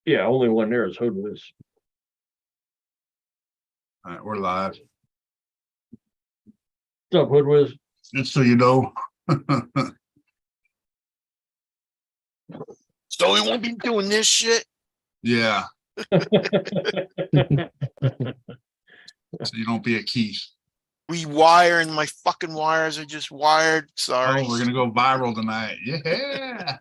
Yeah, only one there is Hood Whiz. All right, we're live. What's up, Hood Whiz? Just so you know. So we won't be doing this shit. Yeah, so you don't be a Keith. Rewiring my fucking wires are just wired. Sorry. Oh, we're gonna go viral tonight. Yeah.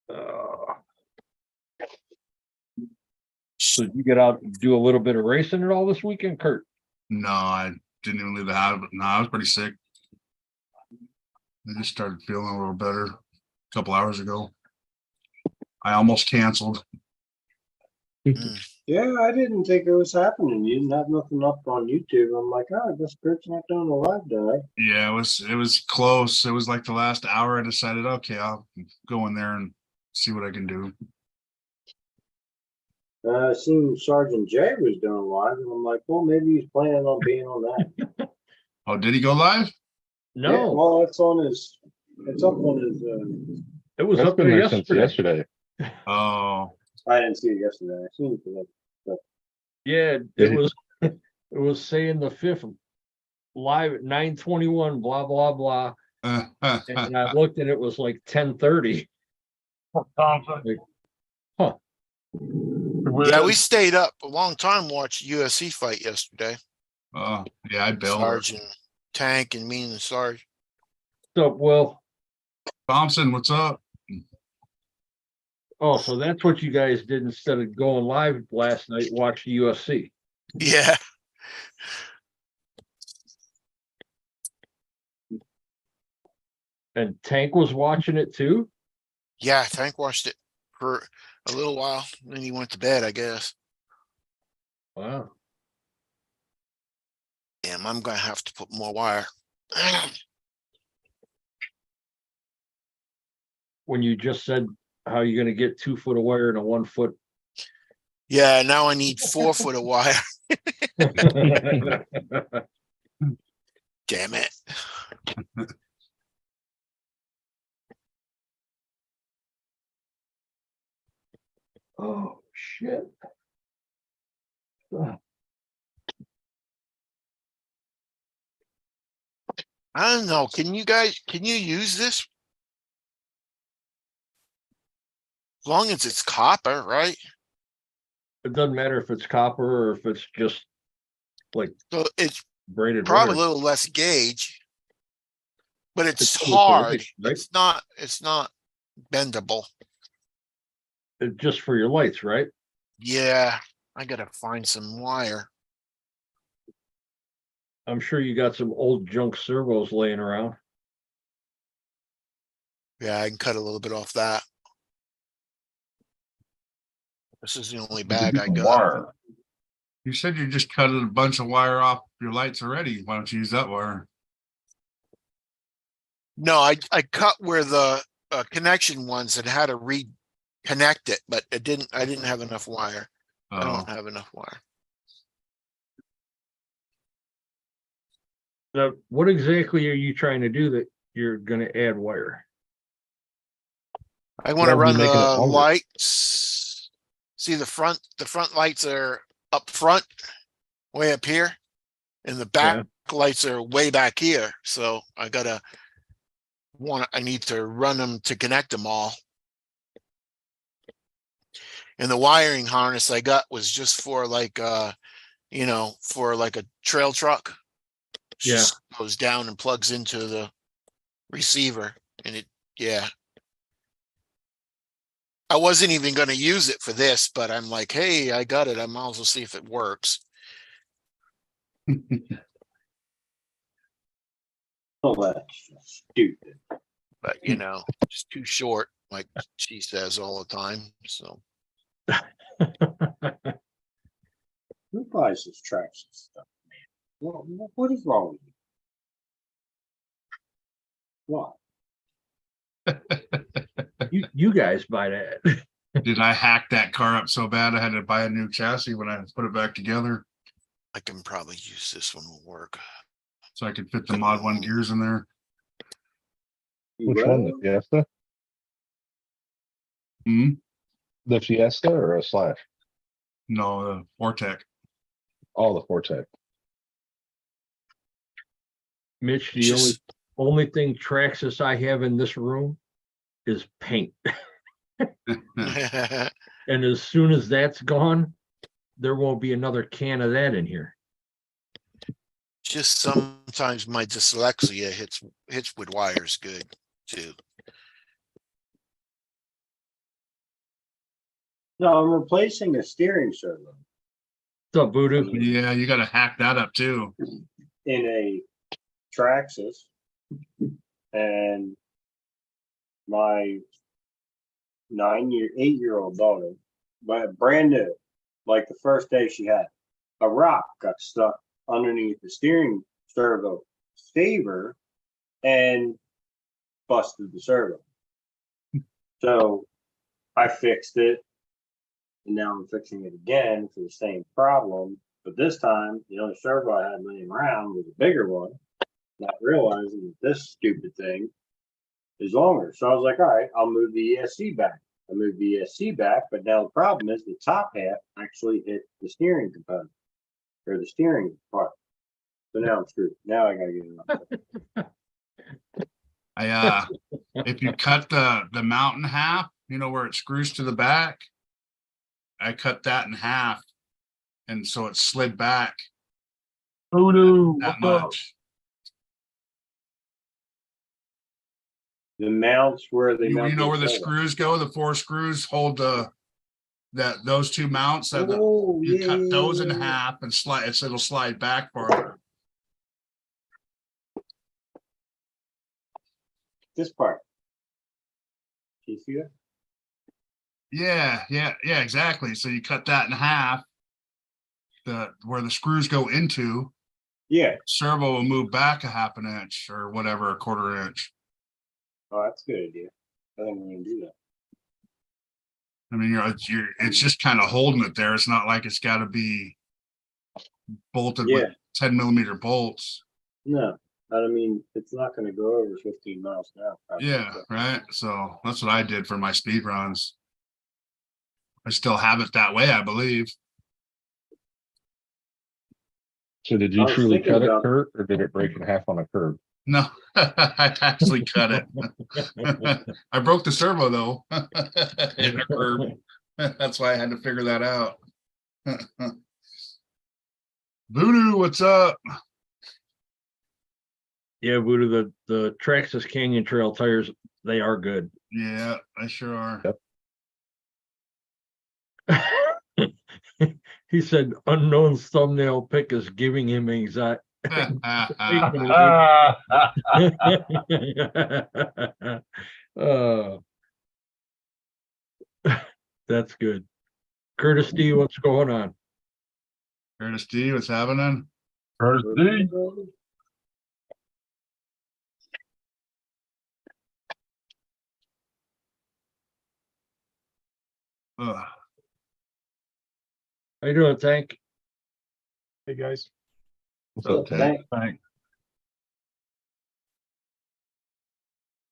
Uh, so did you get out and do a little bit of racing at all this weekend, Kurt? No, I didn't even leave the house, but no, I was pretty sick. I just started feeling a little better a couple hours ago. I almost canceled. Yeah, I didn't think it was happening. You didn't have nothing up on YouTube. I'm like, oh, I guess Kurt's not doing a live tonight. Yeah, it was close. It was like the last hour. I decided, okay, I'll go in there and see what I can do. I seen Sergeant Jay was doing live, and I'm like, well, maybe he's planning on being on that. Oh, did he go live? No, Yeah, well, it's on his. It's up on his. it was That's up been there there since yesterday. yesterday. Oh, I didn't see it yesterday. I seen it today. Yeah, Did it he- was. It was saying the 5th live at 9:21. Blah blah blah. And I looked and it was like 10:30. Yeah, we stayed up a long time watched UFC fight yesterday. oh, yeah, I bailed. Sergeant Tank and me and the Sarge. So, well, Thompson, what's up? oh, so that's what you guys did instead of going live last night, watch the UFC. Yeah. And Tank was watching it too. Yeah, Tank watched it for a little while. Then he went to bed, I guess. Wow. Damn, I'm gonna have to put more wire. When you just said how you're gonna get 2 foot of wire in a 1 foot. Yeah, now I need 4 foot of wire. Damn it. Oh shit. I don't know. Can you use this? As long as it's copper, right? It doesn't matter if it's copper or if it's just like So it's braided probably a wire. little less gauge. But it's It's still hard. gauge, right? It's not bendable. It's just for your lights, right? Yeah, I gotta find some wire. I'm sure you got some old junk servos laying around. Yeah, I can cut a little bit off that. This is the only bag I got. Wire. You said you just cut a bunch of wire off your lights already. Why don't you use that wire? No, I cut where the connection ones and had to reconnect it, but I didn't have enough wire. I Oh, don't have enough wire. Now, what exactly are you trying to do that you're gonna add wire? I want to Why would run you make it the longer? lights. See the front lights are up front, way up here. And the back lights are way back here. So I need to run them to connect them all. And the wiring harness I got was just for like for like a trail truck. Yeah. Just goes down and plugs into the receiver and yeah. I wasn't even going to use it for this, but I'm like, hey, I got it. I might as well see if it works. Oh, that's stupid. But just too short, like she says all the time. So Who buys this traction stuff, man? What is wrong with you? What? You guys buy that. did I hack that car up so bad I had to buy a new chassis when I put it back together? I can probably use this one will work. So I could fit the Mod 1 gears in there. Which one, the Fiesta? Hmm? The Fiesta or a Slash? No, the Vortec. Oh, the Forte. Mitch, the Just- only thing Traxxas I have in this room is paint. And as soon as that's gone, there won't be another can of that in here. Just sometimes my dyslexia hits with wires good too. No, I'm replacing a steering servo What's up, Voodoo? Yeah, you gotta hack that up too. in a Traxxas. And my 8-year-old daughter, but brand new, like the first day she had, a rock got stuck underneath the steering servo saver and busted the servo. So I fixed it, and now I'm fixing it again for the same problem. But this time, the only servo I had laying around was a bigger one, not realizing that this stupid thing is longer. So I was like, all right, I'll move the ESC back. I moved the ESC back, but now the problem is the top half actually hit the steering component or the steering part. So now I'm screwed. Now I gotta get it up. If you cut the mount in half, you know where it screws to the back. I cut that in half, and so it slid back Voodoo, that what's up? much. The mounts where they You mount know where the servo. screws go? The 4 screws hold those 2 mounts. That Oh, you yeah, cut yeah, those in yeah, yeah. half and slide. It'll slide back farther. This part. Can you see that? Yeah, exactly. So you cut that in half. Where the screws go into, Yeah. servo will move back a half an inch or whatever, a quarter inch. Oh, that's a good idea. I think we're gonna do that. I mean, it's just kind of holding it there. It's not like it's got to be bolted with Yeah. 10mm bolts. No, I mean, it's not gonna go over 15 miles an hour. probably. Yeah, right. So that's what I did for my speed runs. I still have it that way, I believe. So did I you was truly thinking cut it, about- Kurt, or did it break in half on a curb? No, I actually cut it. I broke the servo though. In a curb. That's why I had to figure that out. Voodoo, what's up? Yeah, Voodoo, the Traxxas Canyon Trail tires, they are good. Yeah, I sure are. He said unknown thumbnail pic is giving him anxiety. Uh, that's good. Curtis D, what's going on? Curtis D, what's happening? Curtis D. Ugh. How you doing, Tank? Hey, guys. What's up, Tank? Thank- Thanks.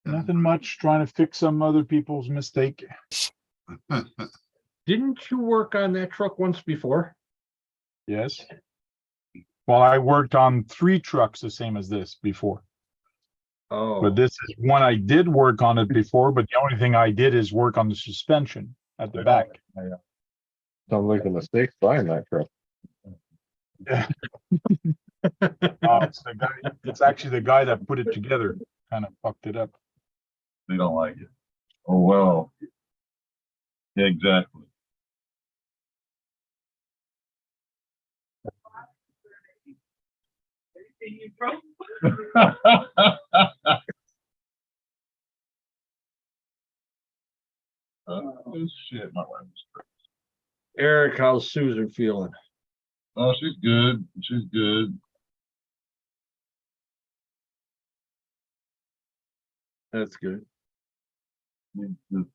Nothing much, trying to fix some other people's mistake. Didn't you work on that truck once before? Yes. Well, I worked on 3 trucks the same as this before, Oh, but this is one I did work on it before, but the only thing I did is work on the suspension at the back. Sounds like a mistake buying that truck. It's actually the guy that put it together, kind of fucked it up. They don't like it. Oh, well. Yeah, exactly. Oh, shit, my wife was. Eric, how's Susan feeling? Oh, she's good. She's good. That's good. She's just,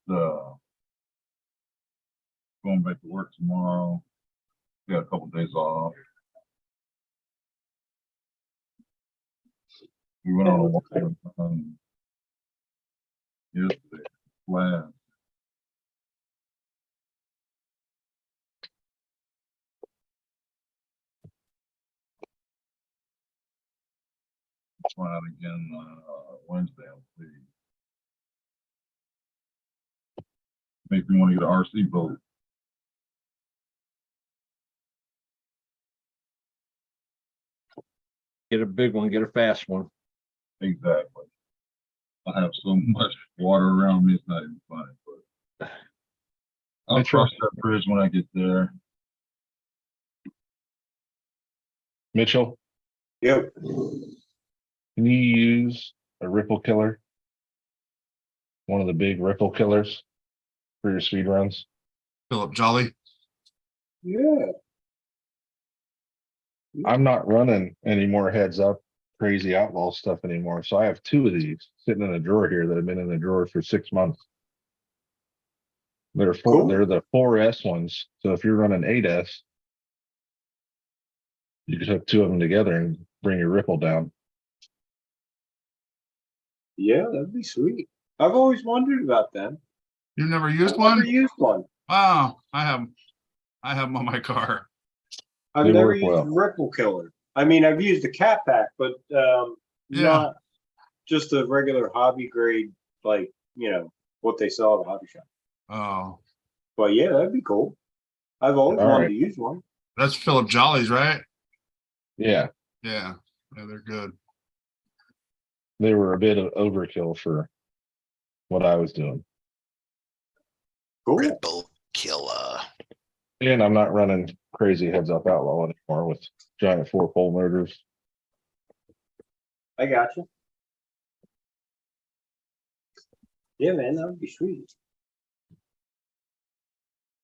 going back to work tomorrow. Got a couple days off. We went on a walk yesterday. Wow. Went out again Wednesday. I'll see. Make me want to get an RC boat. Get a big one, get a fast one. Exactly. I have so much water around me, it's not even funny, but I'll cross that bridge when I get there. Mitchell, Yep. can you use a ripple killer? One of the big ripple killers for your speed runs? Philip Jolly. Yeah. I'm not running any more heads up crazy outlaw stuff anymore. So I have two of these sitting in a drawer here that have been in the drawer for 6 months. They're Cool. they're the 4S ones. So if you're running 8S, you just hook two of them together and bring your ripple down. Yeah, that'd be sweet. I've always wondered about them. You never used I've never one? used one. Oh, I have them on my car. I've They never work used well. Ripple Killer. I mean, I've used the cat pack, but Yeah. not just a regular hobby grade, like, you know, what they sell at the hobby shop. Oh, But yeah, that'd be cool. I've always All wanted right. to use one. that's Philip Jolly's, right? Yeah, Yeah. Yeah, they're good. they were a bit of overkill for what I was doing. Cool. Ripple Killer. And I'm not running crazy heads up outlaw anymore with giant 4-pole motors. I got you. Yeah, man, that would be sweet.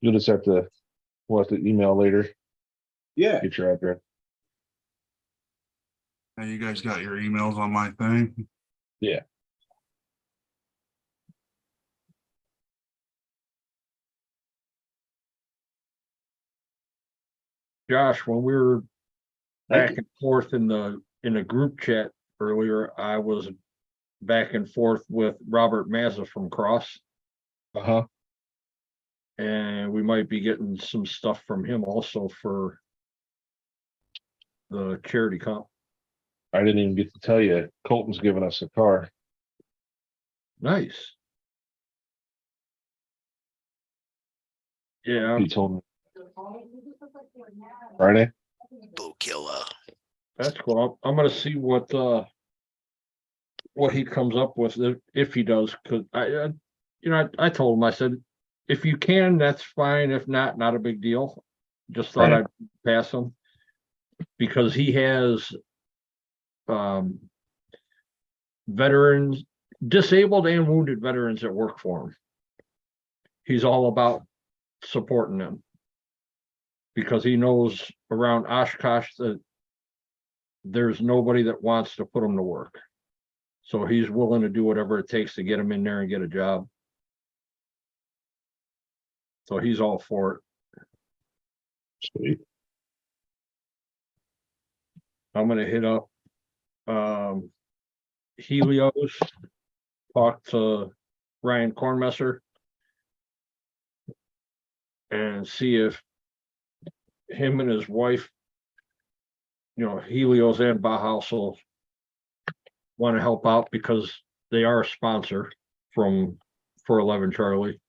You'll just have to, we'll have to email later, Yeah. get your address. Now you guys got your emails on my thing. Yeah. Josh, when we were Thank back and forth in the group chat earlier, I was back and forth with Robert Mazza from Cross, Uh-huh. and we might be getting some stuff from him also for the charity comp. I didn't even get to tell you, Colton's giving us a car. Nice. Yeah, He told me Friday. Ripple Killer. that's cool. I'm gonna see what he comes up with if he does, because I told him, I said, if you can, that's fine. If not, not a big deal. Just thought Right. I'd pass him because he has veterans, disabled and wounded veterans that work for him. He's all about supporting them because he knows around Oshkosh that there's nobody that wants to put him to work. So he's willing to do whatever it takes to get him in there and get a job. So he's all for it. Sweet. I'm gonna hit up Helios, talk to Ryan Kornmesser, and see if him and his wife, Helios and Bauhaus will want to help out because they are a sponsor for 11 Charlie.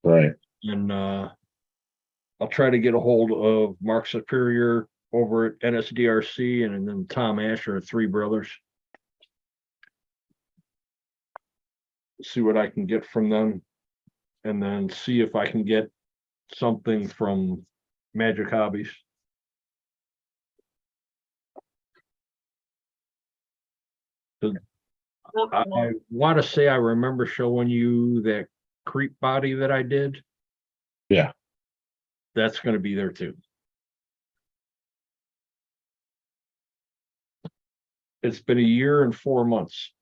Right. And I'll try to get a hold of Mark Superior over at NSDRC and then Tom Asher at Three Brothers. See what I can get from them, and then see if I can get something from Magic Hobbies. I want to say I remember showing you that creep body that I did. Yeah. That's going to be there too. It's been 1 year and 4 months.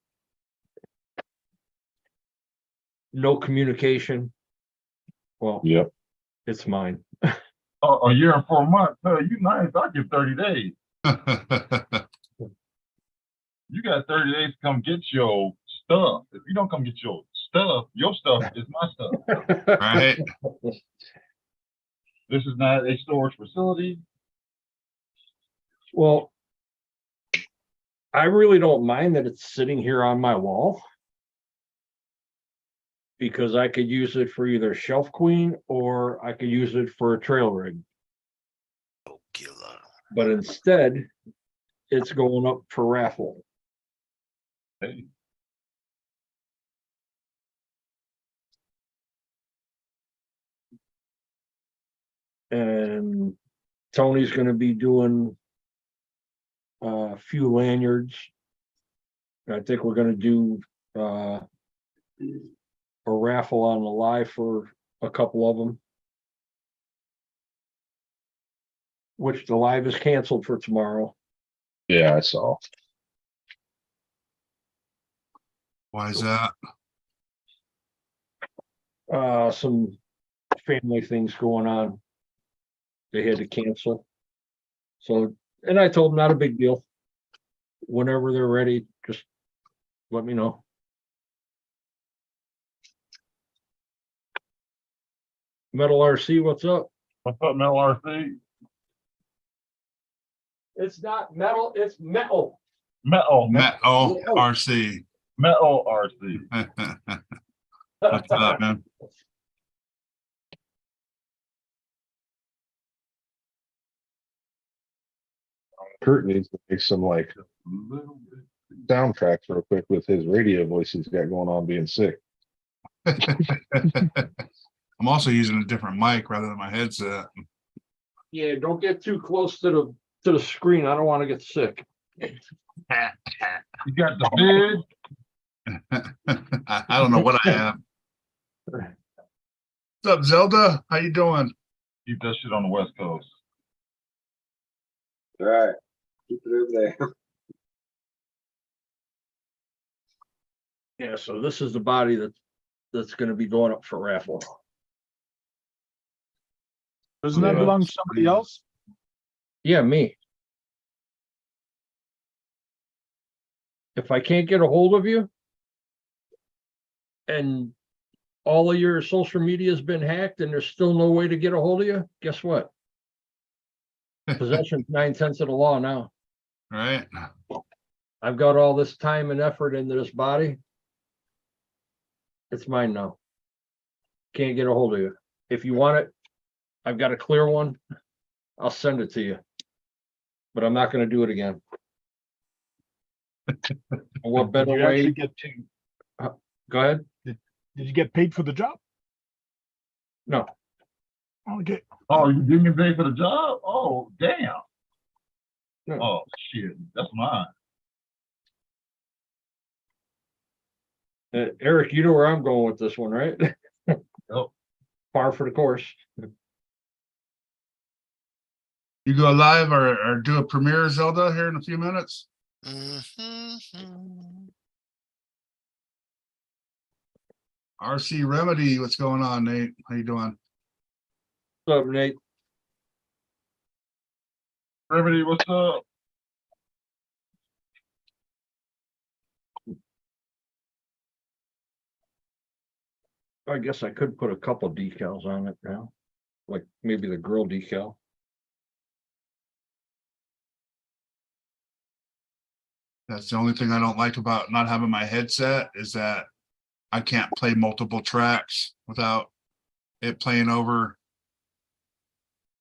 No communication. Well, Yep. it's mine. A year and 4 months. No, you nice. I'll give 30 days. You got 30 days to come get your stuff. If you don't come get your stuff is my stuff. Right? This is not a storage facility. Well, I really don't mind that it's sitting here on my wall. Because I could use it for either shelf queen or I could use it for a trail rig. Oh, killer. But instead, it's going up for raffle. Hey, And Tony's gonna be doing a few lanyards. I think we're gonna do a raffle on the live for a couple of them. Which the live is canceled for tomorrow. Yeah, I saw. Why is that? Some family things going on. They had to cancel. So, and I told them not a big deal. Whenever they're ready, just let me know. Metal RC, what's up? what's up, Mel RC? It's not metal, it's metal. Metal, RC. metal RC. What's up, man? Kurt needs to make some like soundtracks real quick with his radio voice he's got going on being sick. I'm also using a different mic rather than my headset. Yeah, don't get too close to the screen. I don't want to get sick. You got the bid. I don't know what I have. What's up, Zelda? How you doing? Keep that shit on the West Coast. All right, keep it over there. Yeah, so this is the body that's gonna be going up for raffle. Doesn't that Yeah. belong to somebody else? Yeah, me. If I can't get a hold of you and all of your social media has been hacked and there's still no way to get a hold of you, guess what? Possession's 9/10 of the law now. Right? I've got all this time and effort into this body. It's mine now. Can't get a hold of you. If you want it, I've got a clear one. I'll send it to you. But I'm not gonna do it again. What Did better you actually way? get, Go ahead. did you get paid for the job? No, Okay. Oh, you didn't pay for the job? Oh, damn. No. Oh, shit. That's mine. Eric, you know where I'm going with this one, right? Oh, Par for the course. You go live or do a premiere, Zelda, here in a few minutes? Mhm. RC Remedy, what's going on, Nate? How you doing? What's up, Nate? Remedy, what's up? I guess I could put a couple decals on it now, like maybe the grill decal. That's the only thing I don't like about not having my headset is that I can't play multiple tracks without it playing over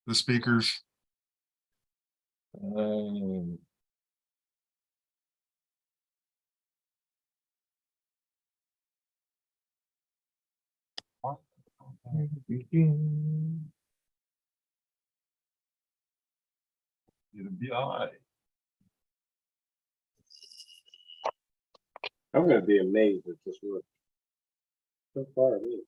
the speakers. Um, It'll be all right. I'm gonna be amazed if this works. So far, it is.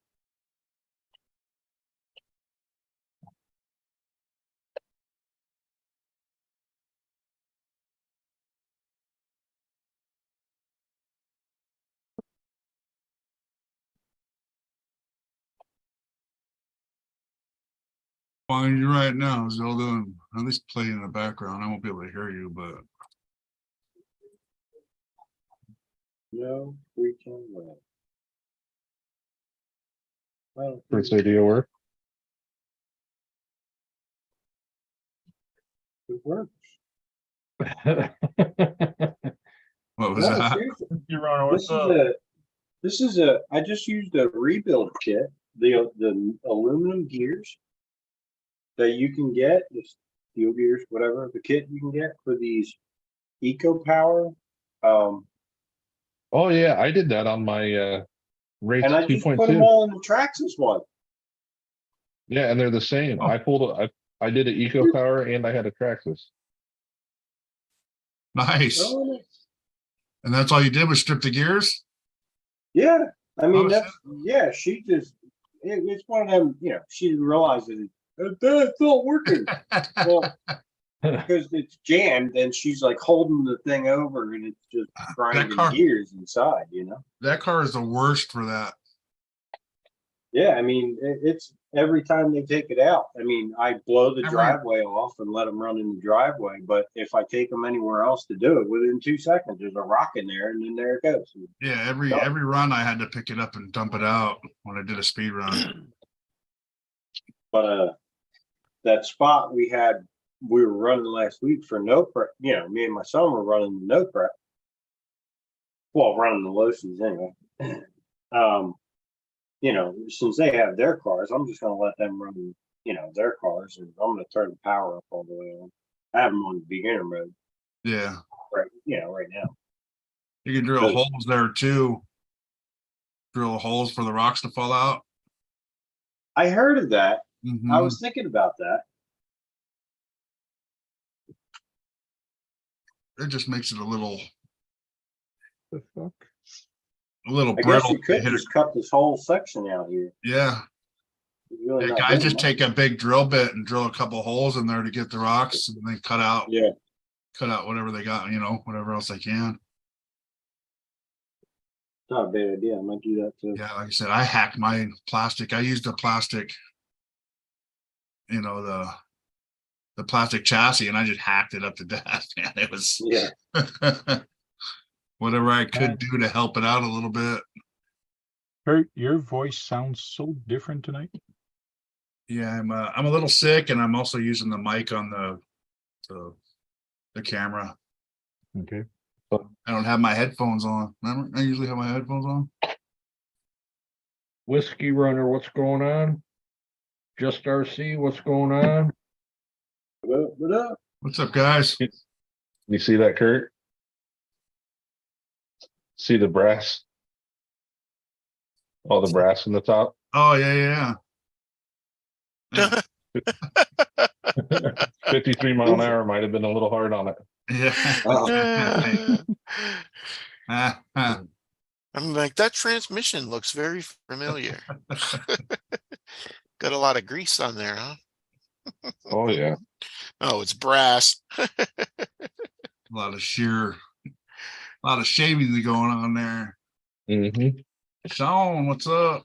Fine, you're right now, Zelda. At least play in the background. I won't be able to hear you, but No freaking way. Well, First idea work. it works. What was No, that? seriously. You running, This what's is up? I just used a rebuild kit, the aluminum gears that you can get, the steel gears, whatever, the kit you can get for these Eco Power. Oh yeah, I did that on my race And I two just point put them two. all in the Traxxas one. Yeah, and they're the same. Oh. I did an Eco Power and I had a Traxxas. Nice. Oh, And that's all you did was strip the gears? yeah, I mean, Oh, that's, yeah, she just, it's one of them, you know, she didn't realize that it's not working. Well, because it's jammed and she's like holding the thing over and it's just grinding car- gears inside, you know? That car is the worst for that. Yeah, I mean, it's every time they take it out. I mean, I blow the Every- driveway off and let them run in the driveway, but if I take them anywhere else to do it, within 2 seconds, there's a rock in there and then there it goes. Yeah, every run I had to pick it up and dump it out when I did a speed run. But that spot we were running last week for no prep, you know, me and my son were running the no prep. Well, running the Lowe's anyway. You know, since they have their cars, I'm just gonna let them run, you know, their cars and I'm gonna turn the power up all the way on. I have them on the beginner mode Yeah, right, you know, right now. you can drill Good. holes there too. Drill holes for the rocks to fall out. I heard of that. I Mhm. was thinking about that. It just makes it a little The fuck? I guess brittle. you could just cut this whole section out here. Yeah, It's really yeah, not guys doing just much. take a big drill bit and drill a couple holes in there to get the rocks and then cut out Yeah, whatever they got, you know, whatever else they can. not a bad idea. I might do that too. Yeah, like I said, I hacked my plastic. I used the plastic, you know, the plastic chassis and I just hacked it up to death. Man, it was Yeah. whatever I could do to help it out a little bit. Kurt, your voice sounds so different tonight. Yeah, I'm a little sick and I'm also using the mic on the camera. Okay. I don't have my headphones on. Remember, I usually have my headphones on. Whiskey Runner, what's going on? Just RC, what's going on? But What's up, guys? You see that, Kurt? See the brass? All the brass in the top? Oh yeah, yeah. 53 mile an hour might have been a little hard on it. Yeah. I'm like, that transmission looks very familiar. Got a lot of grease on there, huh? Oh yeah. Oh, it's brass. A lot of shaving going on there. Mm-hmm. Sean, what's up?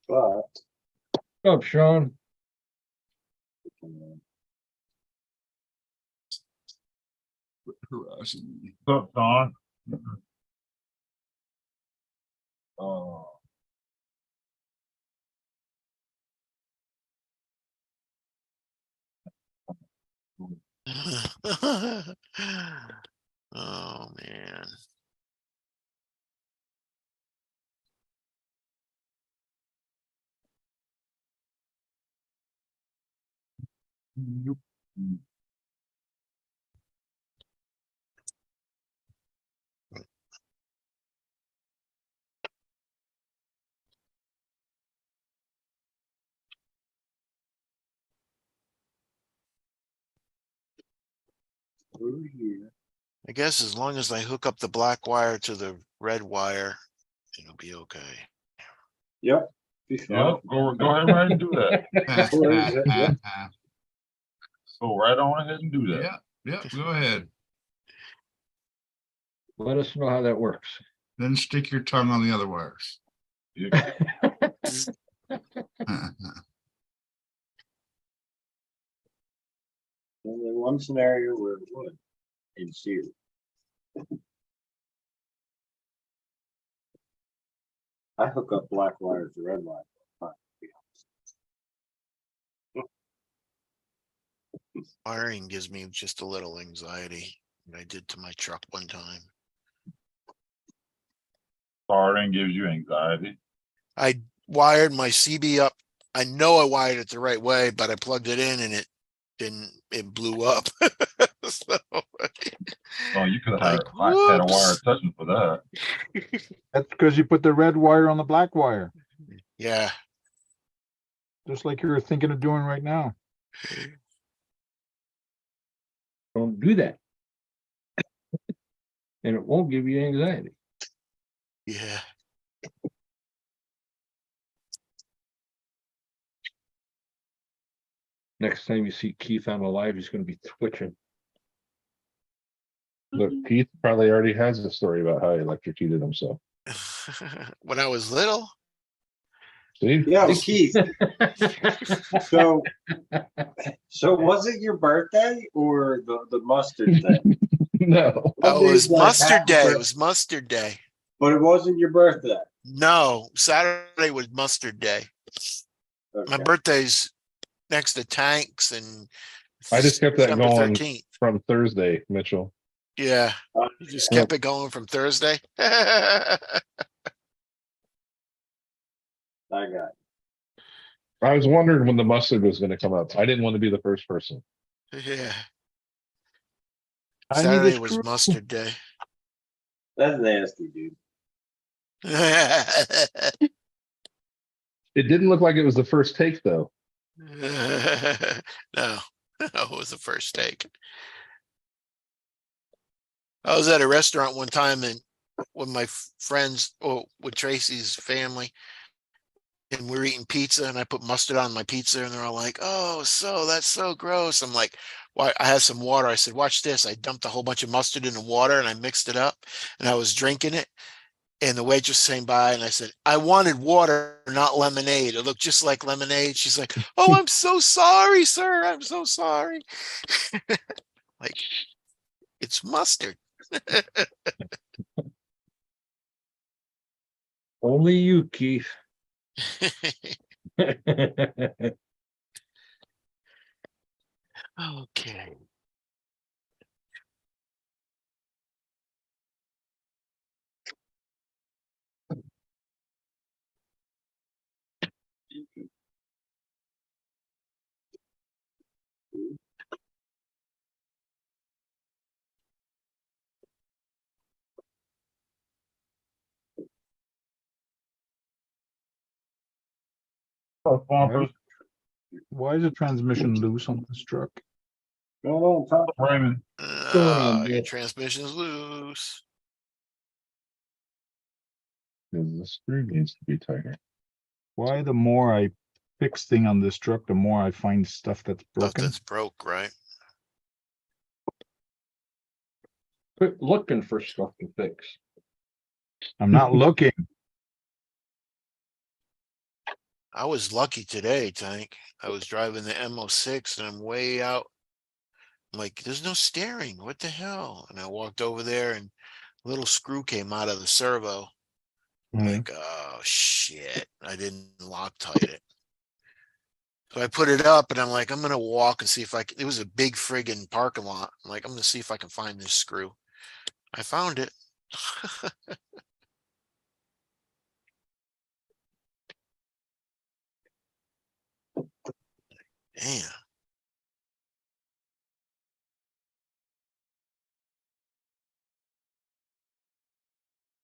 What's up, Sean? Harassing me. What's up, Don? Oh. Oh man. over here. I guess as long as I hook up the black wire to the red wire, it'll be okay. Yep. Be fine. Yeah, go ahead and do that. Go right on ahead and do that. Yeah, go ahead. Let us know how that works. Then stick your tongue on the other wires. Yeah. Only one scenario where it would in series. I hook up black wires to red wire. Wiring gives me just a little anxiety. What I did to my truck one time. Soldering gives you anxiety. I wired my CB up. I know I wired it the right way, but I plugged it in and it didn't, it blew up. So, Oh, you could have like, had a wire whoops. touching for that. That's because you put the red wire on the black wire, Yeah, just like you were thinking of doing right now. Don't do that. And it won't give you anxiety. yeah. Next time you see Keith on the live, he's gonna be twitching. Look, Keith probably already has a story about how he electrocuted himself. When I was little, See? Yeah, Keith, so, so was it your birthday or the mustard thing? No. oh, it was Like mustard happy day. It birthday, was mustard day. But it wasn't your birthday. No, Saturday was mustard day. My Okay. birthday's next to Tanks and I just kept that December going 13th. from Thursday, Mitchell. Yeah, you just kept it going from Thursday. I got it. I was wondering when the mustard was gonna come up. I didn't want to be the first person. Yeah, I need a Saturday was screw. mustard day. That's nasty, dude. It didn't look like it was the first take, though. No, no, it was the first take. I was at a restaurant one time and with my friends, or with Tracy's family, and we were eating pizza and I put mustard on my pizza and they're all like, oh, so that's so gross. I'm like, why? I had some water. I said, watch this. I dumped a whole bunch of mustard in the water and I mixed it up and I was drinking it. And the waitress came by and I said, I wanted water, not lemonade. It looked just like lemonade. She's like, oh, I'm so sorry, sir. I'm so sorry. Like, it's mustard. Only you, Keith. Okay. Why is the transmission loose on this truck? Go on, Tom. Raymond, going on, Your Bill? transmission's loose. 'Cause the screw needs to be tighter. Why the more I fix thing on this truck, the more I find stuff that's Stuff broken? that's broke, right? Quit looking for stuff to fix. I'm not looking. I was lucky today, Tank. I was driving the M06 and I'm way out. I'm like, there's no steering. What the hell? And I walked over there and a little screw came out of the servo. I'm Mhm. like, oh shit. I didn't Loctite it. So I put it up and I'm like, I'm gonna walk and see if I can. It was a big friggin' parking lot. I'm like, I'm gonna see if I can find this screw. I found it. Damn.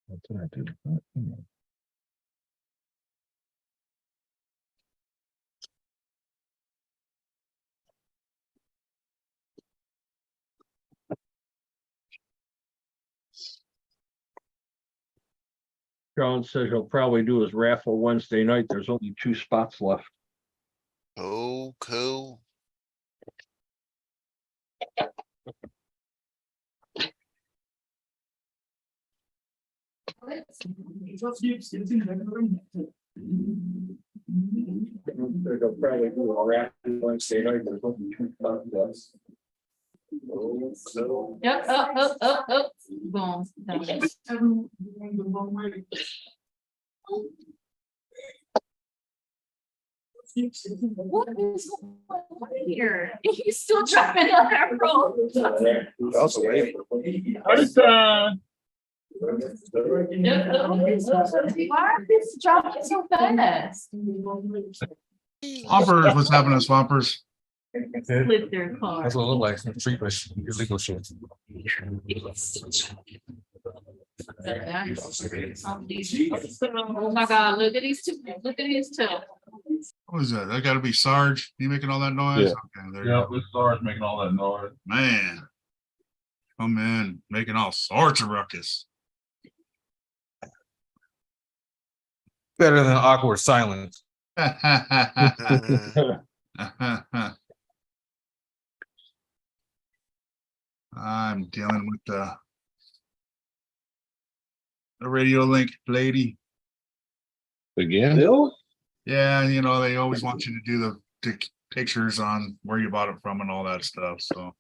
That's what I did. John says he'll probably do his raffle Wednesday night. There's only 2 spots left. Oh, cool. They'll probably do a raffle Wednesday night. There's only 2 spots left. Yep, up. Boom. Done. What is going on here? He's still driving on that road. Why are this dropping so fast? Swampers, what's happening, Swampers? Slip their car. That's what it look like, some street rush, illegal shit. Oh my God, look at these two, look at these two. What is that? That gotta be Sarge. You making all that noise? Yeah. Okay, there you Yeah, go. this starts making all that noise. Man. Come in, making all sorts of ruckus. Better than awkward silence. I'm dealing with the radio link lady. Again, Yeah, you know, they always want you to do the pictures on where you bought it from and all that stuff, so.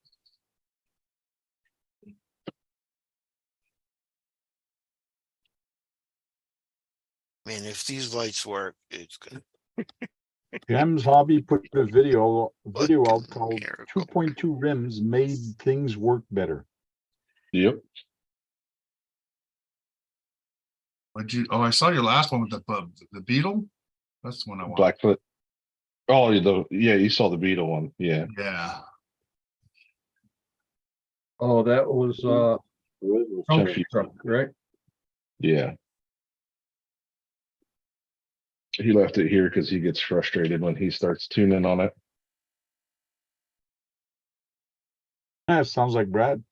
Man, if these lights work, it's good. Jim's Hobby put a video out called Miracle. 2.2 rims made things work better. yep. I saw your last one with the Beetle. That's the one I want. Blackfoot. Oh, yeah, you saw the Beetle one. Yeah. Yeah. Oh, that was, Chunky. truck, right? Yeah. He left it here because he gets frustrated when he starts tuning on it. That sounds like Brad.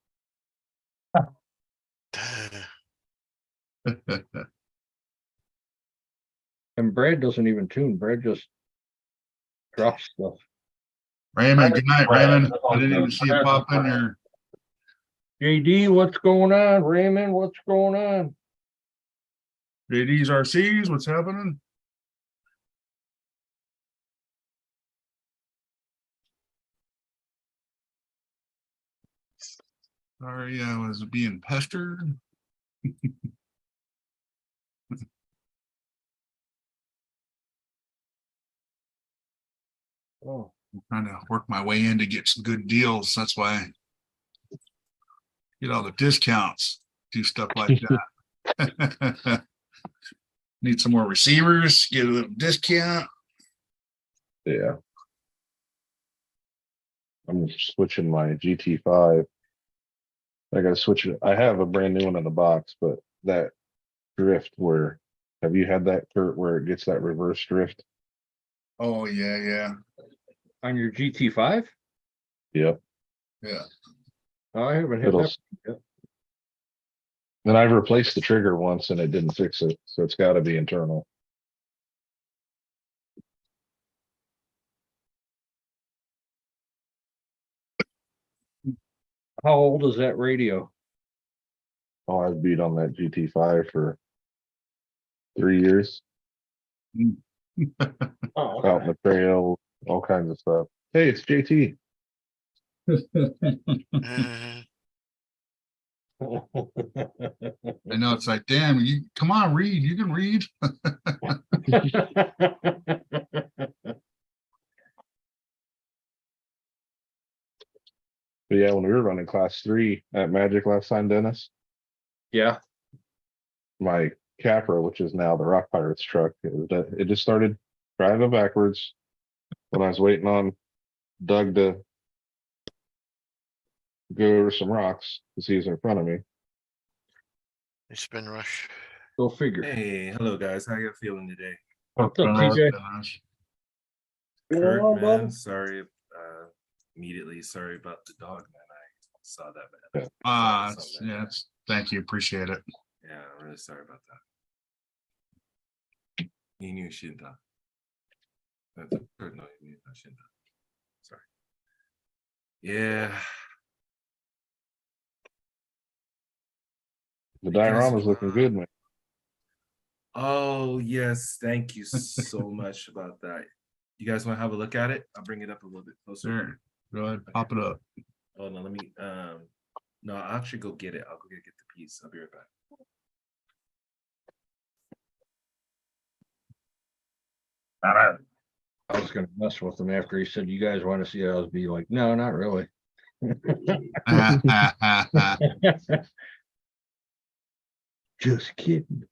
And Brad doesn't even tune, Brad just drops stuff. Raymond, good night, Raymond. I didn't even see it pop in there. JD, what's going on? Raymond, what's going on? JD's RCs, what's happening? Sorry, I was being pestered. Oh, I'm trying to work my way in to get some good deals. That's why. Get all the discounts, do stuff like that. Need some more receivers, get a little discount. Yeah. I'm switching my GT5. I gotta switch it. I have a brand new one in the box, but that drift have you had that, Kurt, where it gets that reverse drift? Oh, yeah, yeah, on your GT5? Yep. yeah. Oh, I haven't hit It'll, that. yet. and I've replaced the trigger once and it didn't fix it, so it's gotta be internal. How old is that radio? Oh, I've beat on that GT5 for 3 years, Oh, out in the trail, all kinds of stuff. Hey, it's JT. Uh, I know, it's like, damn, you come on, read. You can read. But yeah, when we were running class 3 at Magic last time, Dennis, Yeah, my Capra, which is now the Rock Pirates truck, it just started driving backwards when I was waiting on Doug to go over some rocks because he was in front of me. spin rush. go figure. Hey, hello guys, how you feeling today? What's up, TJ? Kurt, man, sorry, immediately sorry about the dog, man. I saw that, man. Yeah, thank you, appreciate it. Yeah, I'm really sorry about that. You knew Shinta. Kurt, no, you knew Shinta. Sorry. Yeah. The You guys, diorama's looking good, man. Oh, yes, thank you so much about that. You guys want to have a look at it? I'll bring it up a little bit closer. Sure. Go ahead, pop it up. Oh no, let me no, I'll actually go get it. I'll go get the piece. I'll be right back. I was gonna mess with him after he said, "You guys want to see it?" I was be like, "No, not really." Just kidding.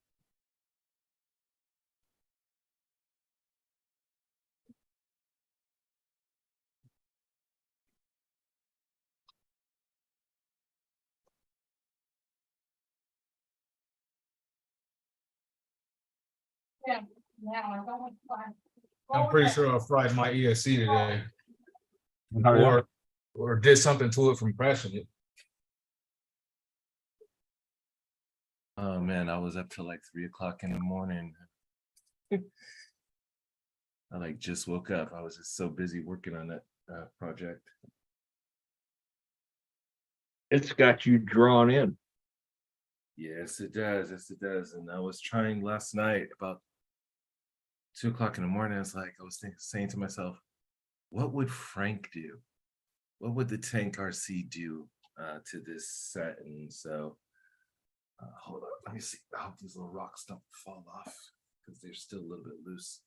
Yeah, I don't want to. I'm pretty sure I fried my ESC today, Oh, yeah? or did something to it from crashing it. Oh man, I was up till like 3 o'clock in the morning. I like just woke up. I was just so busy working on that project. It's got you drawn in. Yes, it does. Yes, it does. And I was trying last night about 2 o'clock in the morning. It's like I was saying to myself, what would Frank do? What would the Tank RC do to this set? And so, hold on, let me see. I hope these little rocks don't fall off because they're still a little bit loose.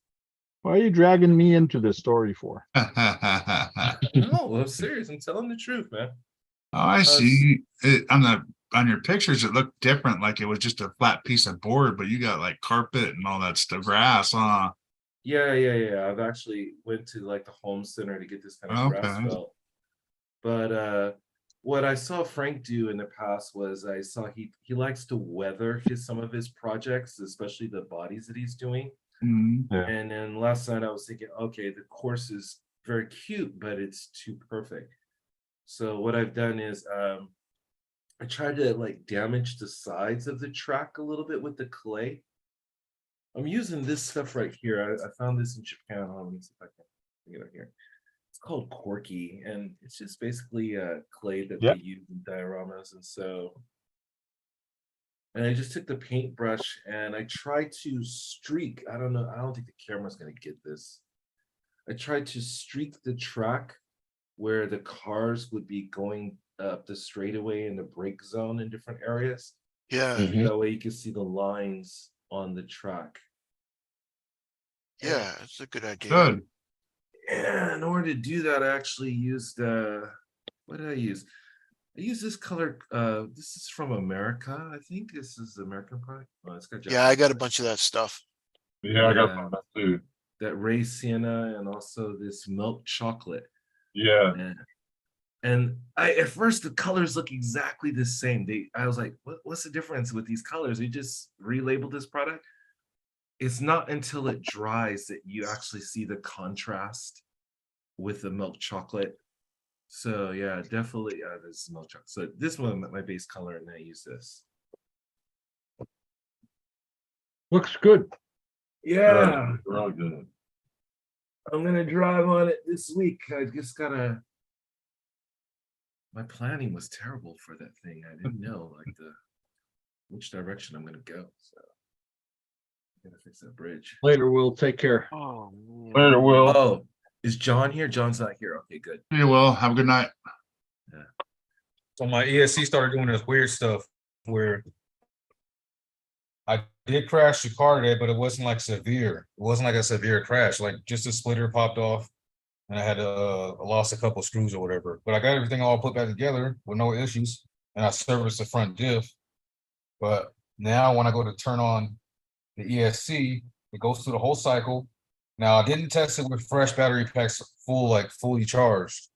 Why are you dragging me into this story for? No, I'm serious. I'm telling the truth, man. Oh, I see. It on your pictures, it looked different, like it was just a flat piece of board, but you got like carpet and all that stuff, grass, huh? Yeah. I've actually went to like the home center to get this kind of grass Okay. felt. But what I saw Frank do in the past was I saw he likes to weather some of his projects, especially the bodies that he's doing. Mhm. Yeah. And then last night I was thinking, okay, the course is very cute, but it's too perfect. So what I've done is I tried to like damage the sides of the track a little bit with the clay. I'm using this stuff right here. I found this in Japan. Hold on, let me see if I can get it here. It's called Corky, and it's just basically clay that Yep. they use in dioramas. And I just took the paintbrush and I tried to streak. I don't know. I don't think the camera's gonna get this. I tried to streak the track where the cars would be going up the straightaway in the brake zone in different areas. Yeah, Mhm. That way you can see the lines on the track. yeah, it's a good idea. Good. And in order to do that, I actually used what did I use? I used this color. This is from America. I think this is American product. Oh, it's got Yeah, I got a Japanese. bunch of that stuff. Yeah, I got Yeah. some of that too. That Ray Sienna and also this milk chocolate. Yeah, And I at first the colors look exactly the same. I was like, what's the difference with these colors? They just relabeled this product. It's not until it dries that you actually see the contrast with the milk chocolate. So yeah, definitely this is milk chocolate. So this one my base color, and then I use this. Looks good. Yeah, real good. I'm gonna drive on it this week. I just gotta. My planning was terrible for that thing. I didn't know like which direction I'm gonna go. So I gotta fix that bridge. Later, we'll take care. Oh, Later, Will. Oh, is John here? John's not here. Okay, good. You will. Have a good night. So my ESC started doing this weird stuff where I did crash the car today, but it wasn't like severe. It wasn't like a severe crash, like just a splitter popped off and I had lost a couple screws or whatever. But I got everything all put back together with no issues, and I serviced the front diff. But now when I go to turn on the ESC, it goes through the whole cycle. Now I didn't test it with fresh battery packs fully charged,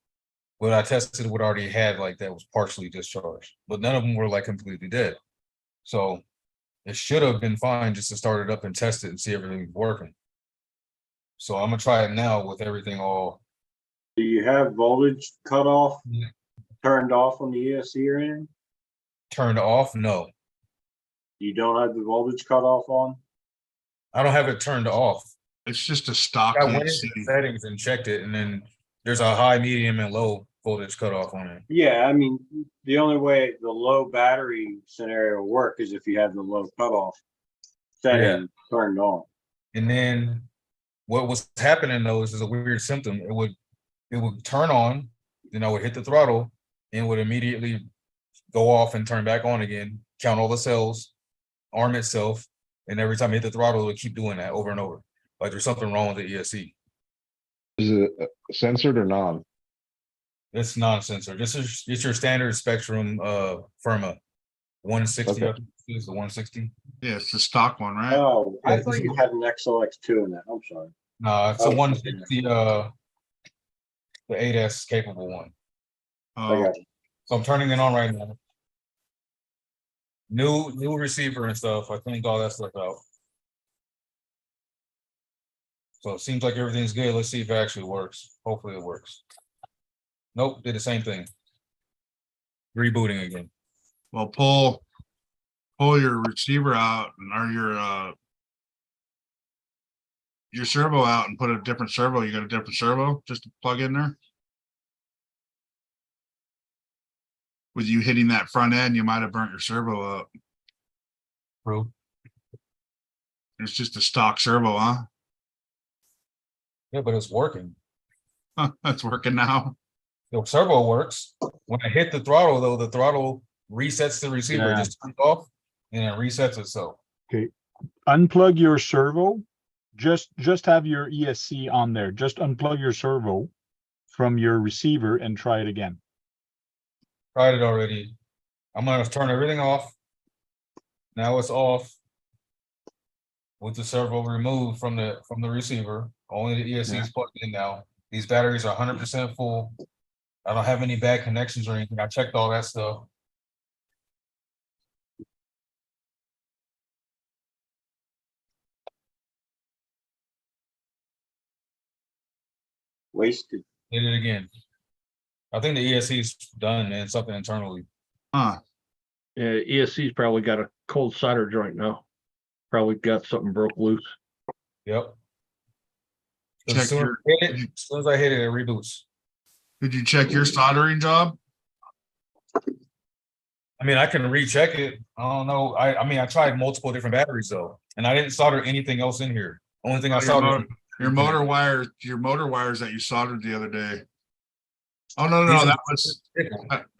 but I tested what I already had like that was partially discharged. But none of them were like completely dead. So it should have been fine just to start it up and test it and see everything's working. So I'm gonna try it now with everything all. Do you have voltage cut off, Yeah. turned off on the ESC or anything? Turned off. No, You don't have the voltage cut off on? I don't have it turned off. It's just a stock I went into ESC. the settings and checked it, and then there's a high, medium, and low voltage cutoff on it. Yeah, I mean, the only way the low battery scenario will work is if you have the low cutoff setting turned on. And then what was happening though is a weird symptom. It would turn on, then I would hit the throttle, and it would immediately go off and turn back on again, count all the cells, arm itself, and every time I hit the throttle, it would keep doing that over and over. Like there's something wrong with the ESC. Is it censored or non? It's non-sensor. This is, it's your standard Spectrum, Firma. 160, I Okay. think it is the 160. Yeah, it's the stock one, right? Oh, I Yeah, thought this you is- had an XLX2 in that. I'm sorry. No, it's a Oh, 160, the 8S capable one. I Oh, got you. So I'm turning it on right now. New receiver and stuff. I think all that stuff out. So it seems like everything's good. Let's see if it actually works. Hopefully it works. Nope, did the same thing. Rebooting again. well, pull your receiver out or your servo out and put a different servo. You got a different servo just to plug in there? With you hitting that front end, you might have burnt your servo up. True. It's just a stock servo, huh? Yeah, but it's working. Huh, that's working now. The servo works. When I hit the throttle, though, the throttle resets the receiver, Yeah. just turns off and it resets itself. Unplug your servo. Just have your ESC on there. Just unplug your servo from your receiver and try it again. Tried it already. I'm gonna turn everything off. Now it's off. With the servo removed from the receiver, only the ESC is plugged in now. These batteries are 100% full. I don't have any bad connections or anything. I checked all that stuff. Wasted. Hit it again. I think the ESC is done, man. Something internally. Huh. Yeah, ESC's probably got a cold solder joint now. Probably got something broke loose. Yep. Check As soon your- as I hit it, it reboots. Did you check your soldering job? I mean, I can recheck it. I don't know. I mean, I tried multiple different batteries though, and I didn't solder anything else in here. Only thing I Your soldered. Your motor wires that you soldered the other day. Oh, no, that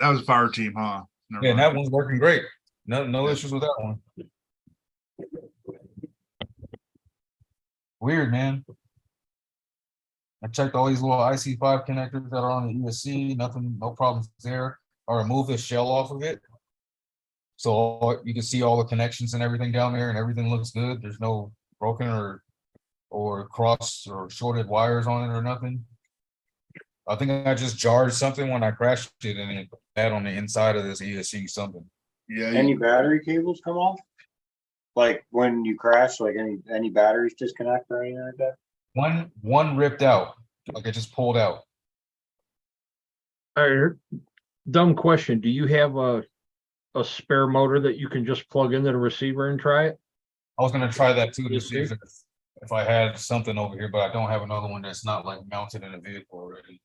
was Fire Team, huh? Never Yeah, and mind. that one's working great. No issues with that one. Weird, man. I checked all these little IC5 connectors that are on the ESC, nothing, no problems there. I removed the shell off of it. So you can see all the connections and everything down there and everything looks good. There's no broken or cross or shorted wires on it or nothing. I think I just jarred something when I crashed it and it had on the inside of this ESC something. Yeah, Any battery cables come off? Like when you crash, like any batteries disconnect or anything like that? One ripped out, like it just pulled out. All right, dumb question. Do you have a spare motor that you can just plug into the receiver and try it? I was gonna try that too to see ESC? if I had something over here, but I don't have another one that's not like mounted in a vehicle already.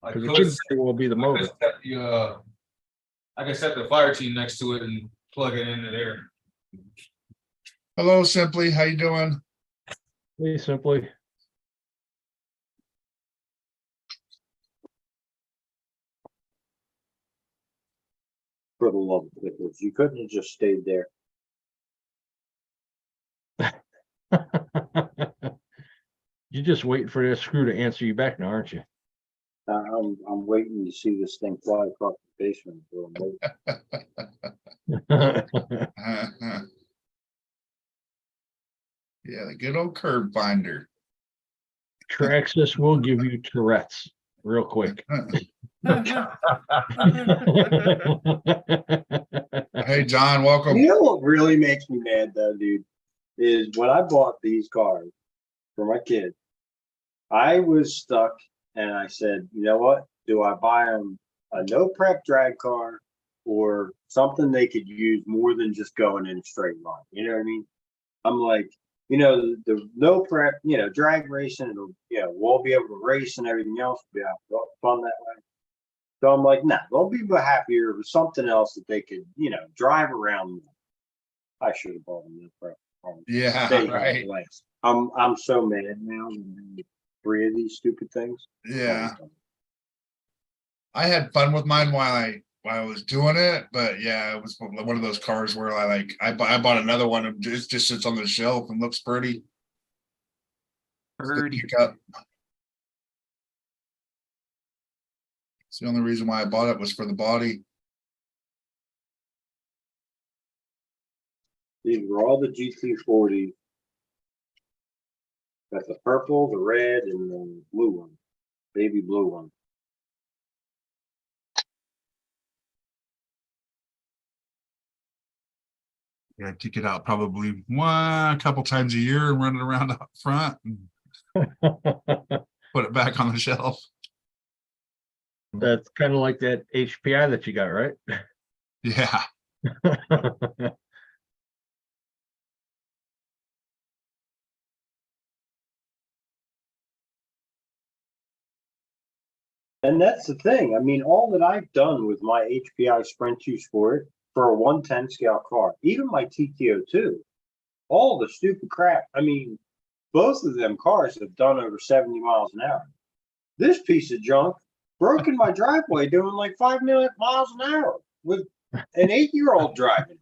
I Because it could could set- very well be the I motor. could set the, I can set the fire team next to it and plug it into there. hello, Simply, how you doing? Pretty simply. For the love of pickles, you couldn't have just stayed there. You're just waiting for that screw to answer you back now, aren't you? I'm waiting to see this thing fly across the basement. Yeah, the good old curb finder. Traxxas will give you Tourette's real quick. Hey, John, welcome. You know what really makes me mad though, dude, is when I bought these cars for my kid, I was stuck and I said, you know what? Do I buy them a no prep drag car or something they could use more than just going in a straight line? You know what I mean? I'm like, you know, the no prep, you know, drag racing, it'll, you know, we'll be able to race and everything else will be fun that way. So I'm like, nah, they'll be happier with something else that they could, you know, drive around with. I should have bought them no prep. Yeah, They have right. less. I'm so mad now. That 3 of these stupid things. Yeah. I had fun with mine while I while I was doing it, but yeah, it was one of those cars where I bought another one and it just sits on the shelf and looks pretty. Pretty. Pickup. It's the only reason why I bought it was for the body. These were all the GT40. Got the purple, the red, and the blue one, baby blue one. Yeah, I take it out probably a couple times a year and run it around up front and put it back on the shelf. That's kind of like that HPI that you got, right? Yeah. And that's the thing. I mean, all that I've done with my HPI Sprint 2 Sport for a 110 scale car, even my TTO2, all the stupid crap. I mean, both of them cars have done over 70 miles an hour. This piece of junk broke in my driveway doing like 5 miles an hour with an 8-year-old driving.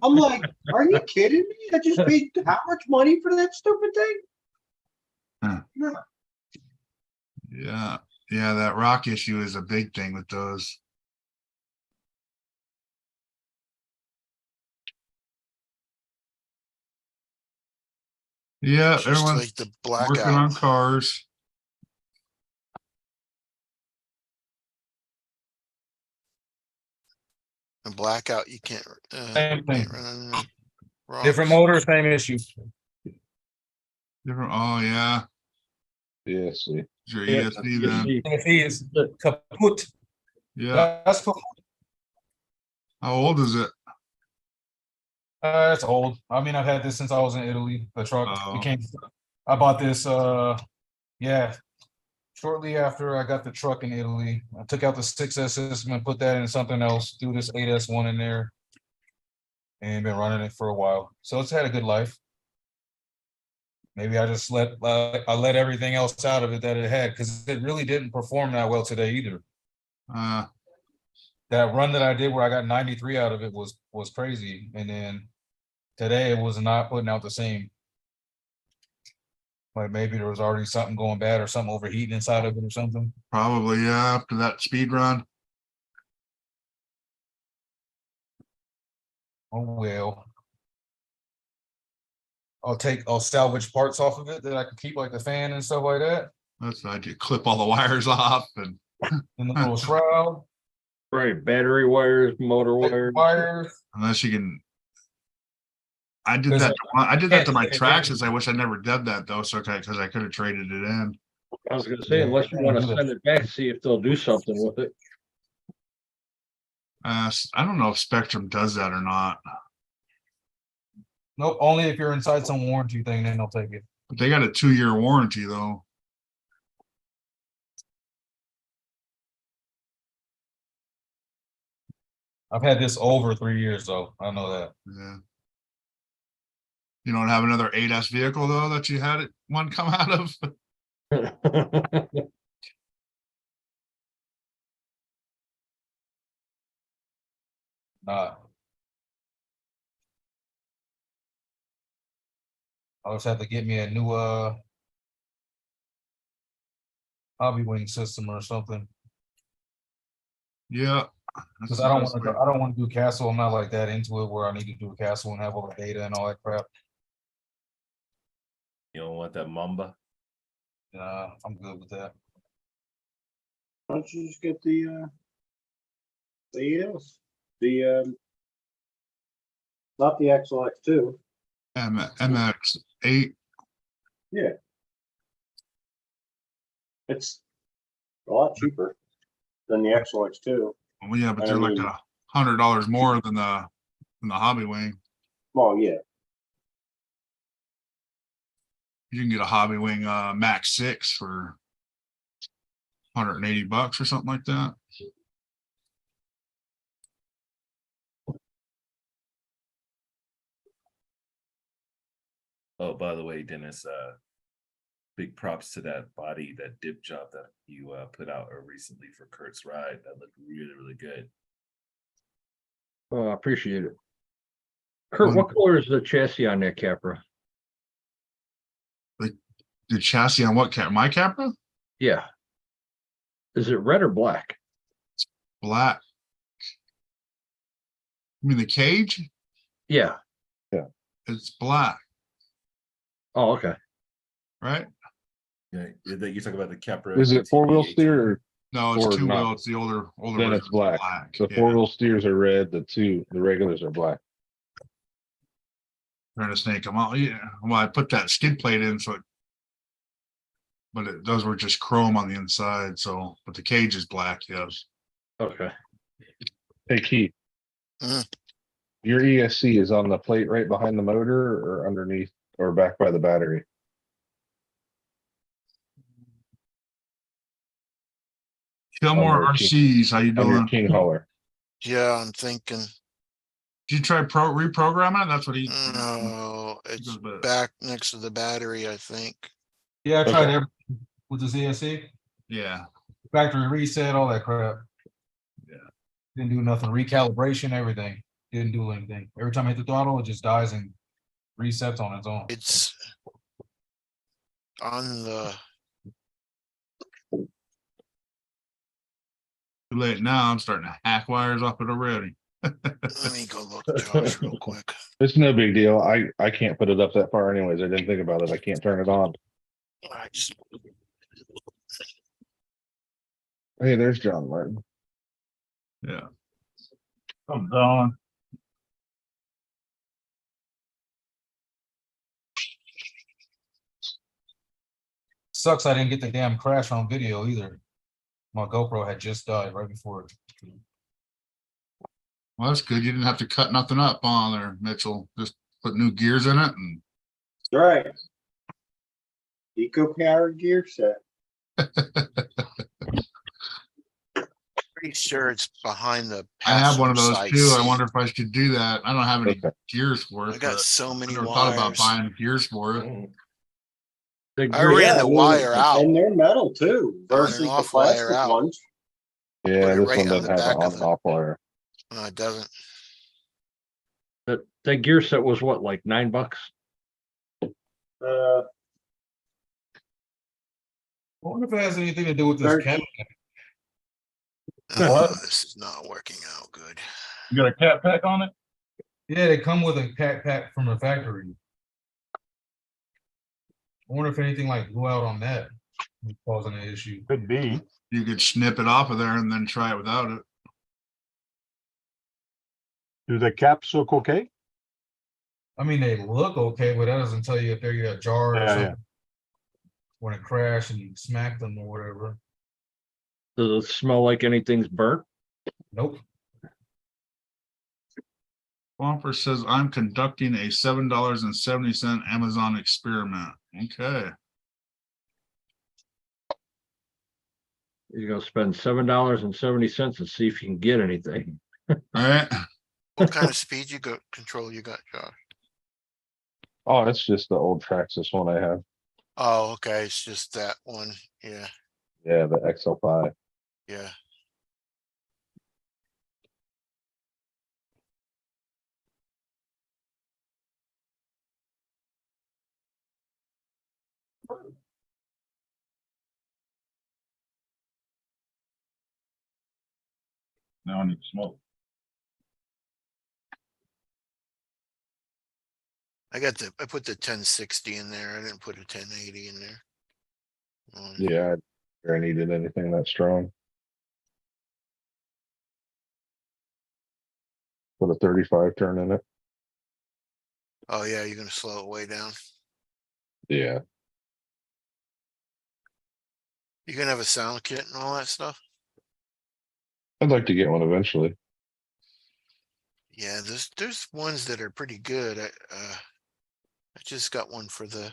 I'm like, are you kidding me? I just paid how much money for that stupid thing? Huh. No. Yeah. Yeah, that rock issue is a big thing with those. Yeah, Just everyone's like the working on blackout. cars. And blackout, you can't. Same thing. Run on rocks. Different motor, same issue. Different. Oh yeah, Yeah, see. it's your Yeah, ESP you then. see, He is kaput. Yeah. That's cool. How old is it? It's old. I mean, I've had this since I was in Italy. The truck Oh. became. I bought this. Yeah, shortly after I got the truck in Italy. I took out the 6S system and put that in something else. Threw this 8S1 in there, and been running it for a while. So it's had a good life. Maybe I just let everything else out of it that it had because it really didn't perform that well today either. That run that I did where I got 93 out of it was crazy, and then today it was not putting out the same. Like maybe there was already something going bad or something overheating inside of it or something. Probably, yeah, after that speed run. Oh well. I'll salvage parts off of it that I can keep, like the fan and stuff like that, That's what I do. Clip all the wires off and and the little shroud, right, battery wires, motor wires. wires. unless you can. I did 'Cause that. I did that to my yeah. tracks. I wish I never did that though. So because I could have traded it in. I was gonna say, Yeah, unless you yeah, want to do that. send it back, see if they'll do something with it. I don't know if Spectrum does that or not. Nope, only if you're inside some warranty thing, then they'll take it. But they got a 2-year warranty though. I've had this over 3 years though. I know that. Yeah. You don't have another 8S vehicle though that you had it one come out of. I'll just have to get me a new hobby wing system or something. Yeah. Because I don't want to do castle. I'm not like that into it where I need to do a castle and have all the data and all that crap. You don't want that Mamba? I'm good with that. Why don't you just get the ES, not the XLX2. MX8. Yeah. It's a lot cheaper than the XLX2. Well, yeah, but I they're like mean- $100 more than the hobby wing. Well, yeah, You can get a hobby wing Max 6 for $180 or something like that. Oh, by the way, Dennis, big props to that body, that dip job that you put out recently for Kurt's ride. That looked really, really good. Oh, I appreciate it. Kurt, what color is the chassis on that Capra? The chassis on what my Capra? Yeah. Is it red or black? Black. You mean the cage? Yeah. It's black, Oh, okay. right? Yeah, that you talk about the Capra. Is it four-wheel GT. steer or No, it's Or two not. wheel. It's the older then it's version, black? The yeah. four-wheel steers are red, the regulars are black. Trying to snake them out. Yeah. Well, I put that skid plate in, so those were just chrome on the inside. So, but the cage is black. Yes. Okay. Hey Keith. Mhm. Your ESC is on the plate right behind the motor or underneath or back by the battery? Fillmore On your RCs. How you On your doing? King hauler. Yeah, I'm thinking, Did you try reprogramming? That's what he. no, it's goes with it. back next to the battery, I think. Yeah, I tried Okay. everything with this ESC, Yeah. factory reset, all that crap. Yeah. Didn't do nothing, recalibration, everything, didn't do anything. Every time I hit the throttle, it just dies and resets on its own. It's on the, Too late now. I'm starting to hack wires off it already. let me go look, Josh, real quick. It's no big deal. I can't put it up that far anyways. I didn't think about it. I can't turn it on. I just, Hey, there's John Martin. Yeah. I'm done. Sucks I didn't get the damn crash on video either. My GoPro had just died right before it. Well, that's good. You didn't have to cut nothing up on there, Mitchell. Just put new gears in it and That's right. Eco powered gear set. pretty sure it's behind the. I have one of those passenger too. side I seat. wonder if I should do that. I don't have any Okay. gears for I it, got but so I many never thought about wires. buying gears for it. The I gear- ran Yeah, the I mean, wire out. And they're metal too I ran an versus the off wire plastic out. ones. Yeah, Put it this right one on doesn't the have an back on of and the- off wire. No, it doesn't. that gear set was what, like $9? Uh, I wonder if it has anything to do with this 13. cat. This is not working out good. You got a cat pack on it? Yeah, they come with a cat pack from the factory. I wonder if anything like blew out on that, causing an issue. Could be. You could snip it off of there and then try it without it. Do the caps look okay? I mean, they look okay, but that doesn't tell you if they're jar or Yeah, something. yeah. When it crashed and you smack them or whatever. Does it smell like anything's burnt? Nope. Bumper says I'm conducting a $7.70 Amazon experiment. Okay. You're gonna spend $7.70 and see if you can get anything. All right. What kind of speed control you got, Josh? Oh, it's just the old Traxxas one I have. Oh, okay, it's just that one. Yeah, Yeah, the XL5. yeah. Now I need to smoke. I put the 1060 in there. I didn't put a 1080 in there. Yeah, I needed anything that strong. Put a 35 turn in it. Oh yeah, you're gonna slow it way down. Yeah. You gonna have a sound kit and all that stuff? I'd like to get one eventually. Yeah, there's ones that are pretty good. I just got one for the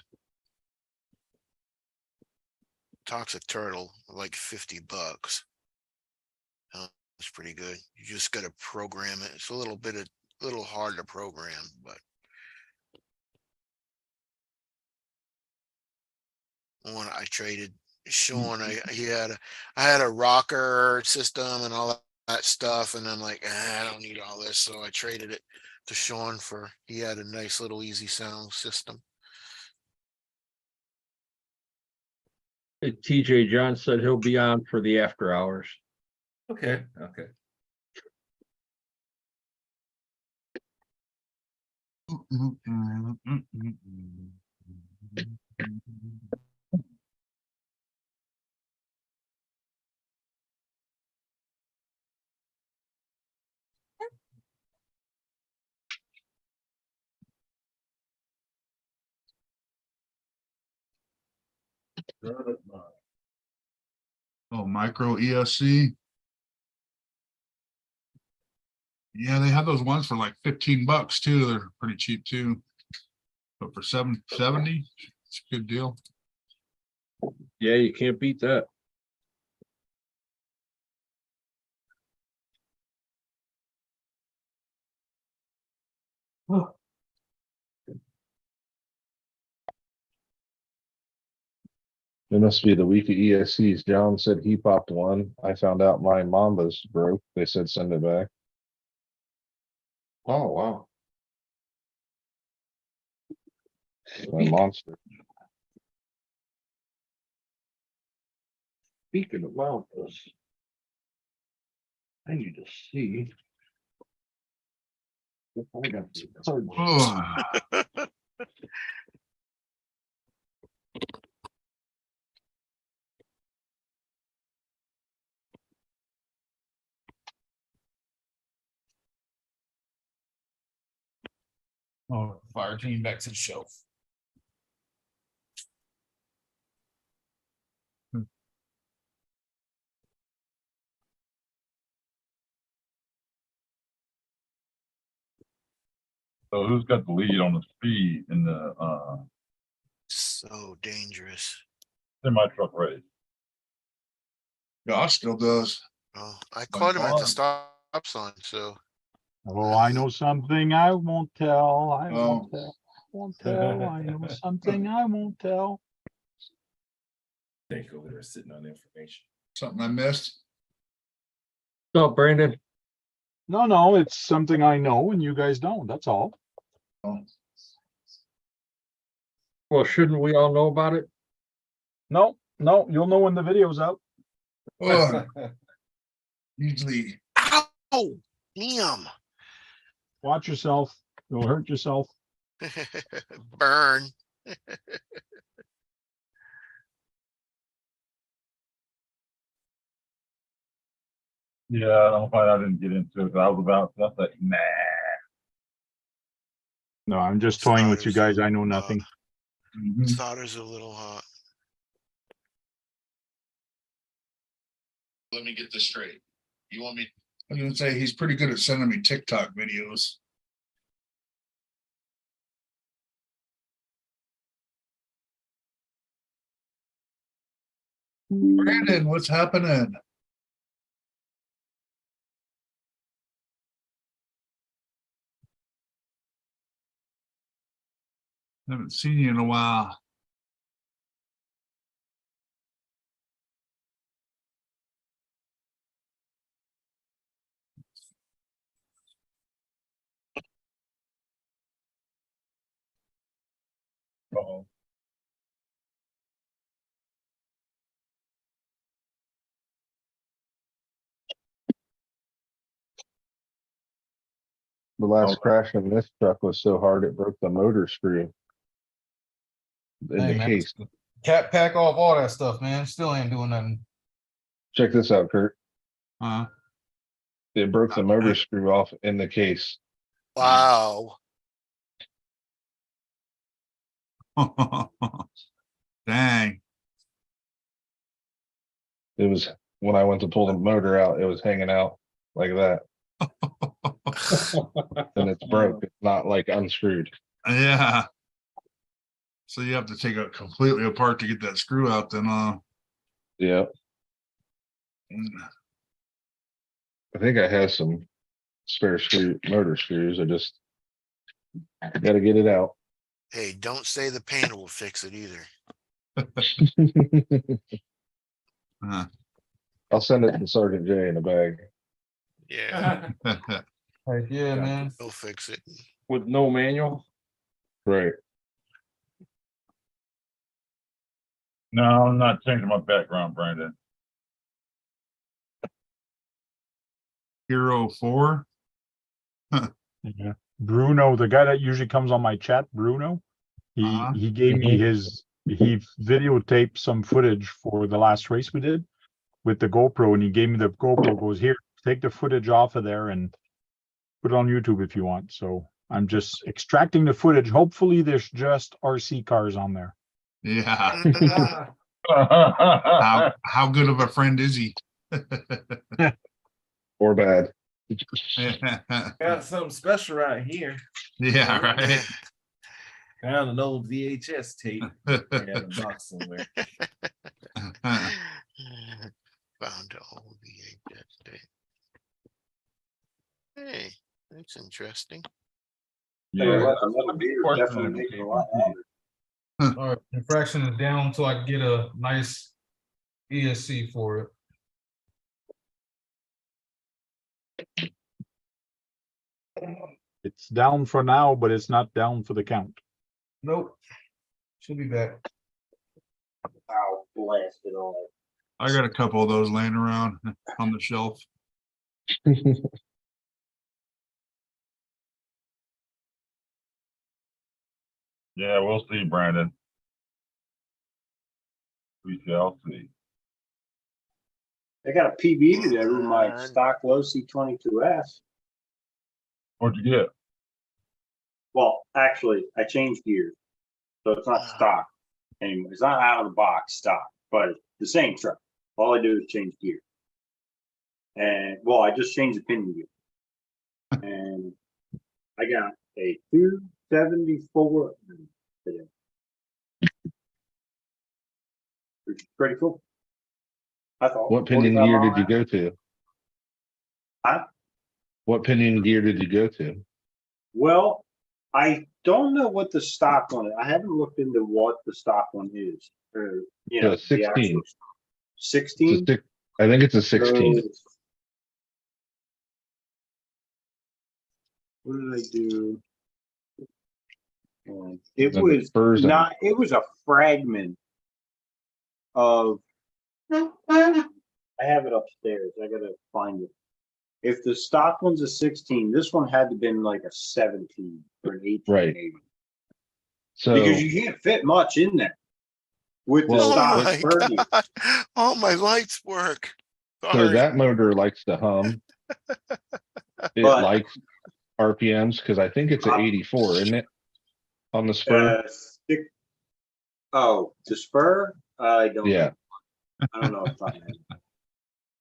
Toxic Turtle, like $50. It's pretty good. You just gotta program it. It's a little hard to program, but one I traded Sean, I had a rocker system and all that stuff, and I'm like, I don't need all this, so I traded it to Sean for, he had a nice little easy sound system. TJ John said he'll be on for the after hours. Okay, okay. Oh, micro ESC. Yeah, they have those ones for like 15 bucks too. They're pretty cheap too. But for 770, it's a good deal. Yeah, you can't beat that. It must be the week of ESCs. John said he popped one. I found out my Mamba's broke. They said send it back. Oh, wow. My monster. Speaking of mountains, I need to see if I got the cards. Oh, Oh, fire team back to the shelf. So who's got the lead on the speed in the So dangerous. semi truck race? Josh still does. Oh, I caught him at the far. stop sign, so. Oh, I know something I won't tell. I won't Oh. tell. Won't tell. I know something I won't tell. Think over there sitting on information. Something I missed. So Brandon, No, no, it's something I know and you guys don't. That's all. Oh. well, shouldn't we all know about it? No, no, you'll know when the video's out. Oh, usually, Ow, damn. Watch yourself. You'll hurt yourself. Burn. Yeah, I'm glad I didn't get into it. 'Cause I was about, I was like, nah. No, I'm just toying with you guys. I know nothing. mhm. Solder's a little hot. Let me get this straight. You want me? I was gonna say he's pretty good at sending me TikTok videos. Brandon, what's happening? Haven't seen you in a while. Uh-oh. The last Okay. crash in this truck was so hard it broke the motor screw in Hey, the man, case. Cat pack off all that stuff, man. Still ain't doing nothing. Check this out, Kurt. Huh? It broke the motor screw off in the case. Wow. Dang. It was when I went to pull the motor out, it was hanging out like that. And it's broke. It's not like unscrewed. Yeah. So you have to take it completely apart to get that screw out then, Yeah. I think I have some spare motor screws. I just gotta get it out. Hey, don't say the paint will fix it either. Huh. I'll send it to Sergeant J in a bag. Yeah, Heck yeah, man. they'll fix it. with no manual. Right. No, I'm not changing my background, Brandon. Hero 4. Yeah. Bruno, the guy that usually comes on my chat, Bruno, Uh-huh. he gave me he videotaped some footage for the last race we did with the GoPro, and he gave me the GoPro, goes, here, take the footage off of there and put it on YouTube if you want. So I'm just extracting the footage. Hopefully there's just RC cars on there. Yeah. Yeah, How good of a friend is he? Or bad. Got something special right here. Yeah, right. Found an old VHS tape in a box somewhere. Found an old VHS tape. Hey, that's interesting. Tell you yeah. what, another beer definitely makes it a lot longer. All right, infraction is down until I get a nice ESC for it. It's down for now, but it's not down for the count. Nope. Should be back. I'll blast it all. I got a couple of those laying around on the shelf. Yeah, we'll see, Brandon. We shall see. I got a PB today with my stock low C22S. What'd you get? Well, actually, I changed gears. So it's not stock anymore. It's not out of the box stock, but it's the same truck. All I do is change gear. And well, I just changed the pinion gear. And I got a 274 today. Which is pretty cool. I thought. What pinion 45 gear mile did you an hour. go to? Huh? What pinion gear did you go to? Well, I don't know what the stock one is. I haven't looked into what the stock one is. Or, you know, The 16. 16. I think it's a 16. What did I do? It The was Spurs on not, it was a fragment of, I have it upstairs. I gotta find it. If the stock one's a 16, this one had to been like a 17 or an 18 Right. maybe. So Because you can't fit much in there with the Well, stock my 30. God. All my lights work. so Sorry. that motor likes to hum. It But- likes RPMs because I think it's an 84, isn't it? On the spur. Oh, the spur? I don't. Yeah. I don't know if I have.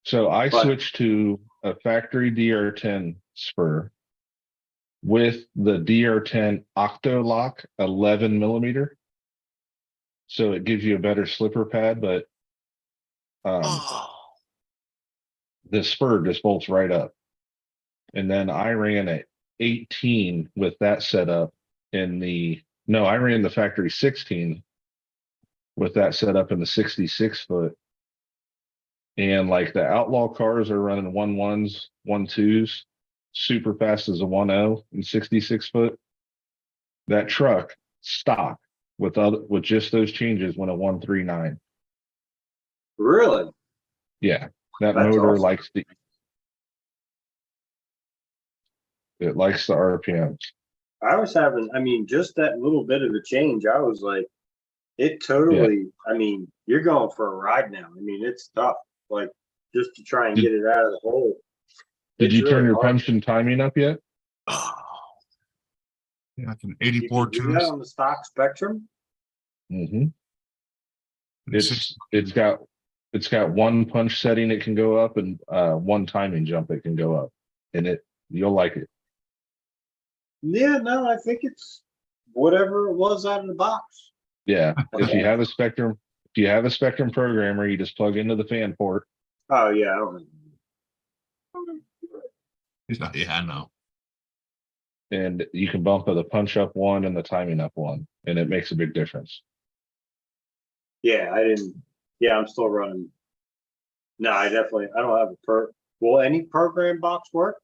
So I But- switched to a factory DR10 spur with the DR10 Octolock 11 millimeter. So it gives you a better slipper pad, but Oh, the spur just bolts right up. And then I ran at 18 with that setup I ran the factory 16 with that setup in the 66 foot. And like the outlaw cars are running 1.1s, 1.2s, super fast as a 1.0 and 66 foot. That truck stock with just those changes went a 1.39. Really? Yeah, that That's motor awesome. it likes the RPMs. I was having, I mean, just that little bit of a change, I was like, it totally, I mean, you're going for a ride now. I mean, it's tough, like, just to try and Did- get it out of the hole. Did It's you turn really your hard. punch and timing up yet? Like an Did you 84 do that twos. on the stock Spectrum? Mm-hmm. It's got one punch setting it can go up and one timing jump it can go up, and you'll like it. Yeah, no, I think it's whatever it was out of the box. Yeah, if you have a Spectrum programmer, you just plug into the fan port. Oh, yeah, I don't. Yeah, I know. And you can bump the punch up one and the timing up one, and it makes a big difference. Yeah, I didn't. Yeah, I'm still running. No, I don't have a Will any program box work?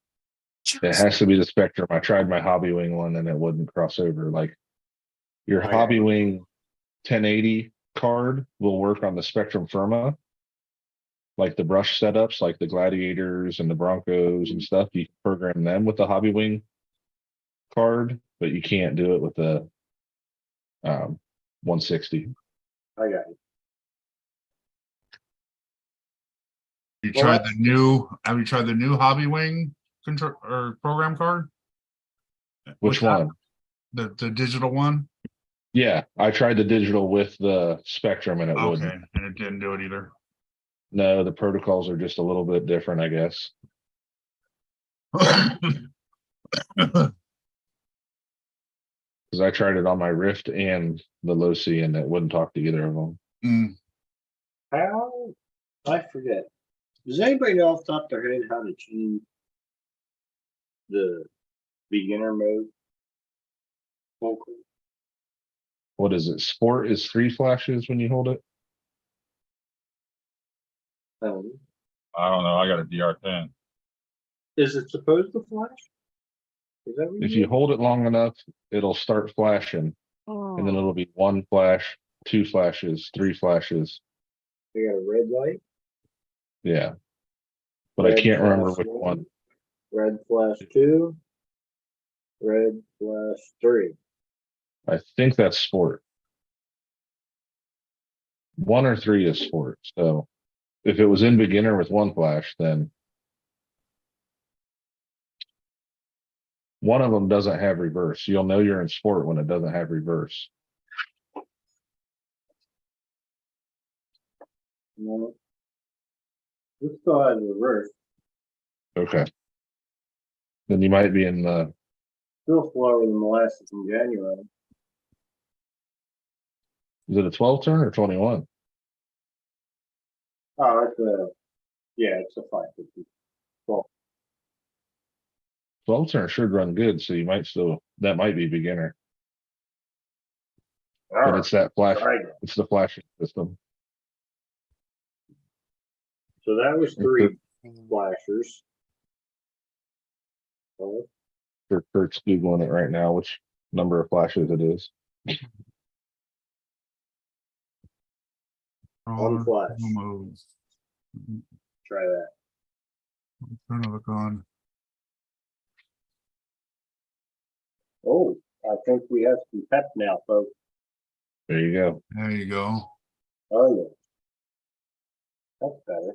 It has to be the Spectrum. I tried my Hobby Wing one and it wouldn't cross over. Like your Okay. Hobby Wing 1080 card will work on the Spectrum Firma. Like the brush setups, like the Gladiators and the Broncos and stuff, you can program them with the Hobby Wing card, but you can't do it with the 160. I got it. You Well, tried that's- have you tried the new Hobby Wing control or program card? Which With that- one? The digital one? Yeah, I tried the digital with the Spectrum and it Okay, wouldn't. and it didn't do it either. No, the protocols are just a little bit different, I guess. Because I tried it on my Rift and the Low C and it wouldn't talk to either of them. Mm, How? I forget. Does anybody know off the top of their head how to change the beginner mode? Okay. What is it? Sport is 3 flashes when you hold it. I don't know, I got a DR10. Is it supposed to flash? Is that what If you hold it long enough, it'll start flashing and then it'll be 1 flash, 2 flashes, 3 flashes. You got a red light? Yeah. But I Red can't remember flash which one. Red flash 2. Red flash 3. I think that's sport. 1 or 3 is sport. So if it was in beginner with 1 flash, then one of them doesn't have reverse. You'll know you're in sport when it doesn't have reverse. No. This still has reverse. Okay. Then you might be in the, Still slower than the last from January. is it a 12 turn or 21? Oh, it's a, yeah, it's a 550. 12 turn should run good. So you might still, that might be beginner, but Alright, it's that flash, try again. it's the flashing system. So that was 3 flashers. Oh, Kurt's Googling it right now, which number of flashes it is. One flash. Modes. try that. Trying to look on. Oh, I think we have some pep now, folks. There you go. There you go. Oh, yeah. That's better.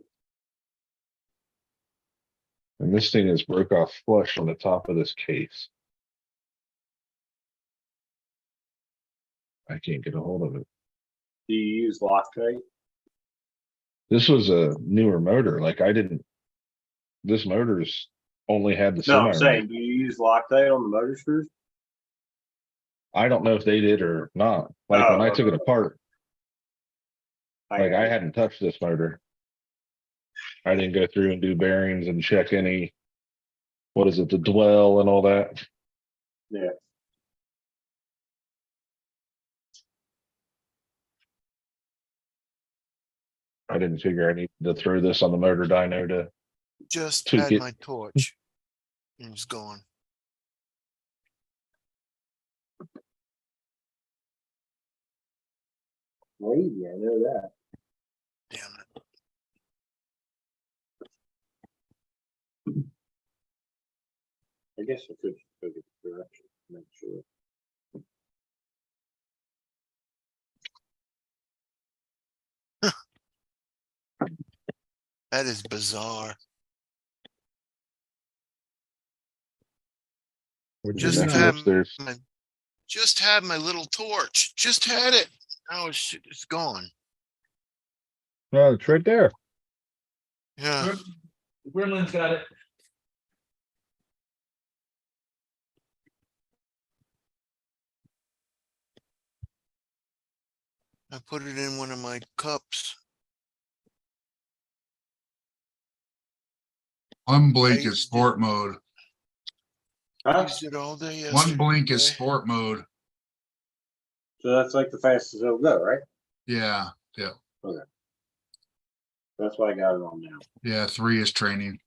And this thing is broke off flush on the top of this case. I can't get a hold of it. Do you use Loctite? This was a newer motor. Like I didn't, this motor's only had the No, I'm semi. saying, do you use Loctite on the motor screws? I don't know if they did or not. Like when I took it apart, like I hadn't touched this motor. I didn't go through and do bearings and check any, what is it, the dwell and all that. Yeah. I didn't figure I needed to throw this on the motor dyno to, Just Tweak had it. my torch. And it's gone. Maybe, I know that. Damn it. I guess I could go get the direction, make sure. That is bizarre. Just Next have upstairs. just had my little torch. Just had it. Now it's gone. Oh, it's right there. Yeah. Gremlin's got it. I put it in one of my cups. One blink used is it. sport mode. Huh? Used it all day One blink is yesterday. sport mode. So that's like the fastest it'll go, right? Yeah, That's why I got it on now. yeah, 3 is training.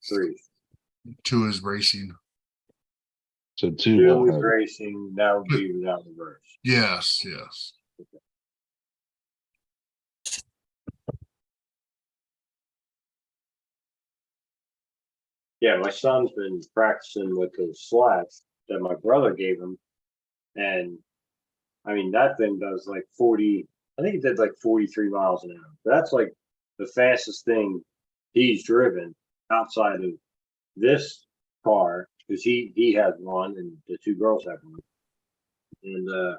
3. 2 is racing. So 2 2 won't is have it. racing, that would be without reverse. Yes, yes. Yeah, my son's been practicing with the Slash that my brother gave him. And I mean, that thing does like 40, I think it did like 43 miles an hour. That's like the fastest thing he's driven outside of this car, because he has one and the 2 girls have one. And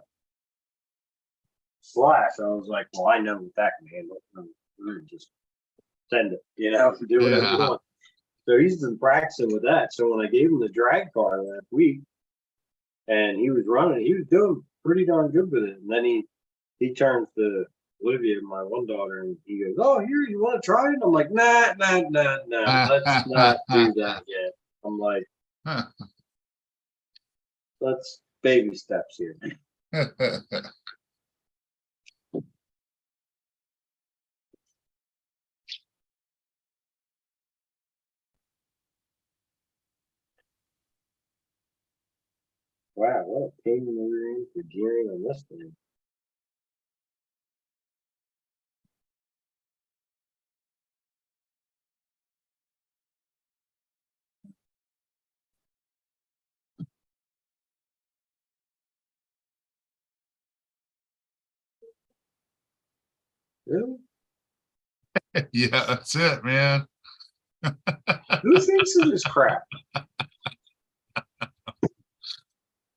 Slash, I was like, well, I know what that can handle. We're gonna just send it, do whatever you Yeah. want. So he's been practicing with that. So when I gave him the drag car last week and he was running, he was doing pretty darn good with it. And then he turns to Olivia, my one daughter, and he goes, "Oh, here, you want to try it?" I'm like, nah, let's not do that yet. I'm like, let's baby steps here. Wow, what a pain in the rear end for gearing on this thing. Really? Yeah, that's it, man. Who thinks of this crap?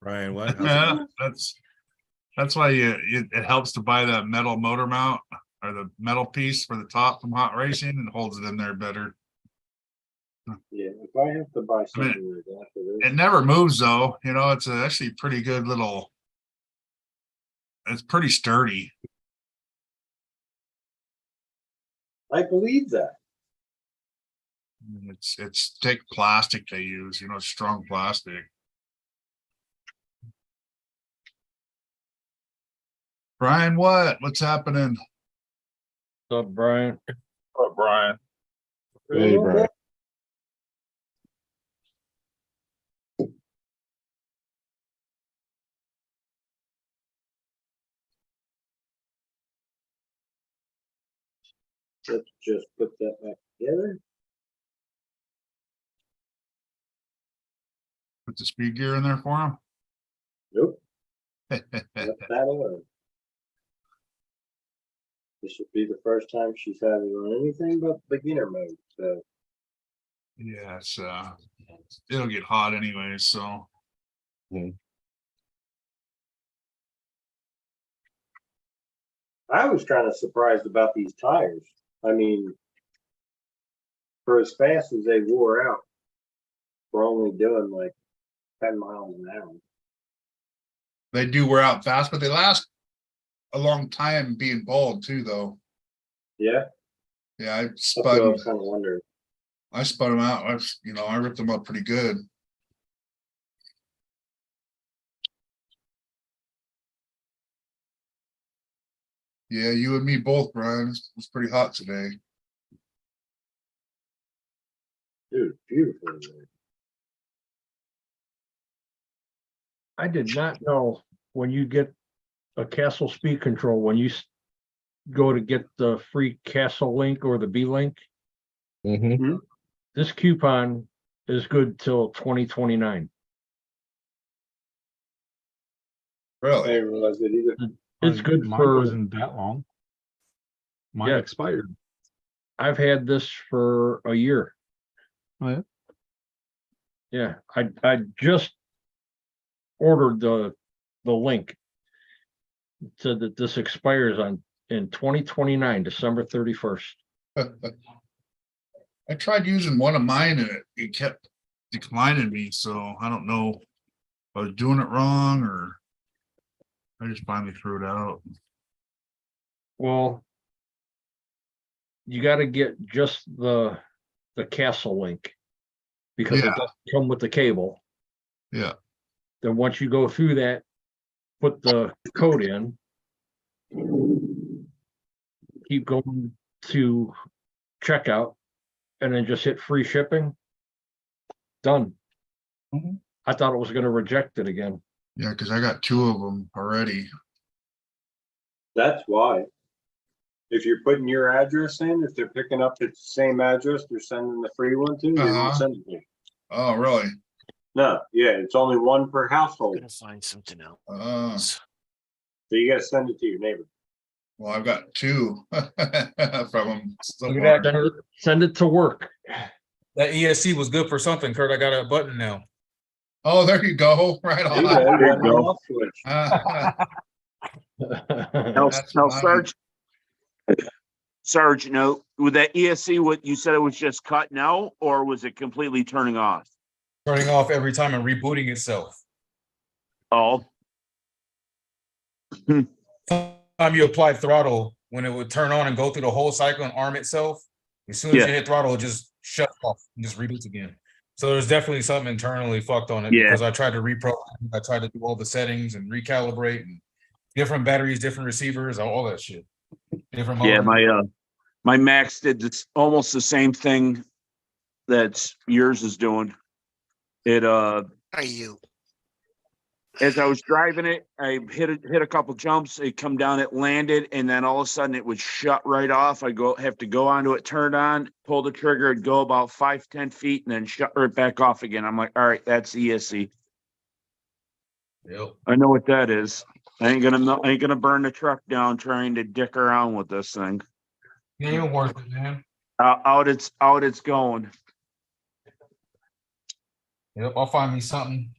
Ryan, what? How's it Yeah, going? that's why it helps to buy that metal motor mount or the metal piece for the top from Hot Racing and holds it in there better. Yeah, if I have to buy something like that for this, It never moves though, it's actually pretty good little. It's pretty sturdy. I believe that. It's thick plastic they use, strong plastic. Brian, what's happening? What's up, Brian? Oh, Brian. Hey, Brian. Let's just put that back together. Put the speed gear in there for Nope, him. left that alone. This would be the first time she's had it on anything but beginner mode, so Yeah, it'll get hot anyway, so. I was kind of surprised about these tires. I mean, for as fast as they wore out, we're only doing like 10 miles an hour. They do wear out fast, but they last a long time being bald too, though. Yeah, Yeah, that's what I was kind of wondering. I spun them out. I ripped them up pretty good. Yeah, you and me both, Brian. It's pretty hot today. Dude, beautiful. Man. I did not know when you get a Castle Speed Control, when you go to get the free Castle Link or the B Link, Mm-hmm. this coupon is good till 2029. I Really? didn't realize it either. It's Mine- good Mine for, wasn't that long. Mine Yeah. expired. I've had this for a year. Oh, yeah? Yeah, I just ordered the link. It said that this expires in 2029, December 31st. I tried using one of mine and it kept declining me, so I don't know if I was doing it wrong or I just finally threw it out. Well, you got to get just the Castle Link because it Yeah. doesn't come with the cable. Yeah. Then once you go through that, put the code in, keep going to checkout, and then just hit free shipping. Done. Mhm. I thought it was gonna reject it again. Yeah, cause I got 2 of them already. That's why. If you're putting your address in, if they're picking up at the same address, they're sending the free one to, they Uh-huh. won't send it to you. Oh, really? No, yeah, it's only one per household, Gonna find something else. so you gotta send it to your neighbor. Well, I've got 2 from them. So Look at that, far. Kurt. Send it to work. That ESC was good for something, Kurt. I got a button now. Oh, there you go. Right There you on. go, you got an go. off switch. Now, That's now funny. Sarge, no, with that ESC, what you said it was just cut now, or was it completely turning off? Turning off every time and rebooting itself. Oh, Time you apply throttle, when it would turn on and go through the whole cycle and arm itself, as soon as Yeah. you hit throttle, it just shuts off and just reboots again. So there's definitely something internally fucked on it Yeah. because I tried to reprogram, I tried to do all the settings and recalibrate and different batteries, different receivers, all that shit. Different yeah, motor. my Max did this, almost the same thing that yours is doing. It, Are you? as I was driving it, I hit a couple jumps, it come down, it landed, and then all of a sudden it would shut right off. I have to go onto it, turn it on, pull the trigger, it'd go about 5-10 feet and then shut right back off again. I'm like, all right, that's ESC. Yep. I know what that is. I ain't gonna burn the truck down trying to dick around with this thing. It ain't worth it, man. Out it's going. Yep, I'll find me something.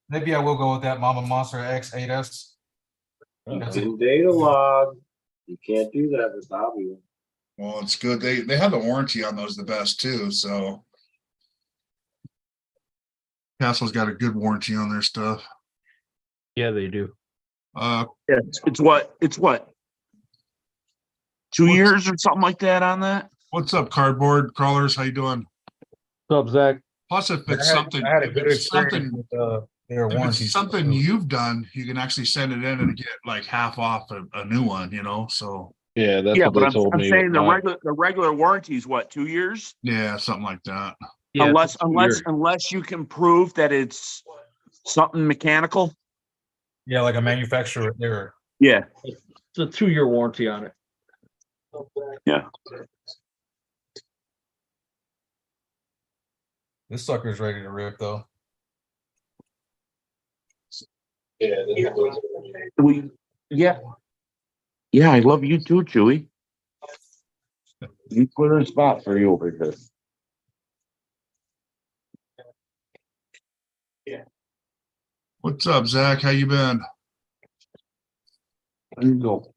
Maybe I will go with that Mama Monster X8S. That's it. In data log, you can't do that with Hobby. Well, it's good. They have the warranty on those the best too, so. Castle's got a good warranty on their stuff. Yeah, they do. Yeah, it's what 2 What's- years or something like that on that. What's up, cardboard crawlers? How you doing? What's up, Zach? Plus, if I it's had- something, I had a if good it's experience something, with their if warranty. it's something you've done, you can actually send it in and get like half off a new one, so. Yeah, that's Yeah, what but they I'm told me. saying with my- the regular warranty is what, 2 years? Yeah, something like that. Yeah, Unless it's a 2 year. unless you can prove that it's something mechanical. Yeah, like a manufacturer error. Yeah. It's a 2 year warranty on it. Yeah. This sucker's ready to rip though. Yeah. Yeah, I love you too, Chewy. You put in a spot for you over here. What's up, Zach? How you been? There you go.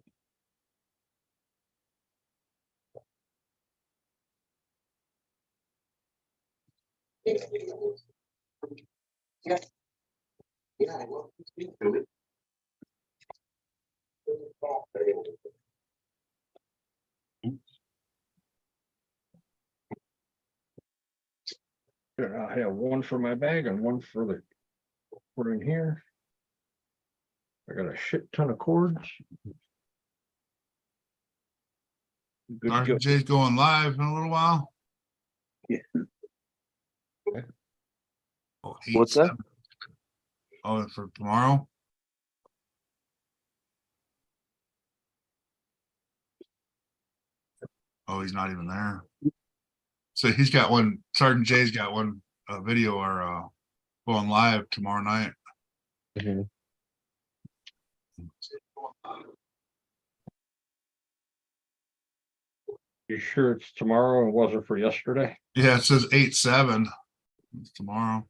Here, I have one for my bag and one for the, put in here. I got a shit ton of cords. Good to go. Sergeant Jay's going live in a little while. Yeah. Oh, What's that? 8/7. Oh, for tomorrow? Oh, he's not even there. So he's got one, Sergeant Jay's got one, video or, going live tomorrow night. Mhm. You sure it's tomorrow and wasn't for yesterday? Yeah, it says 8/7. It's tomorrow.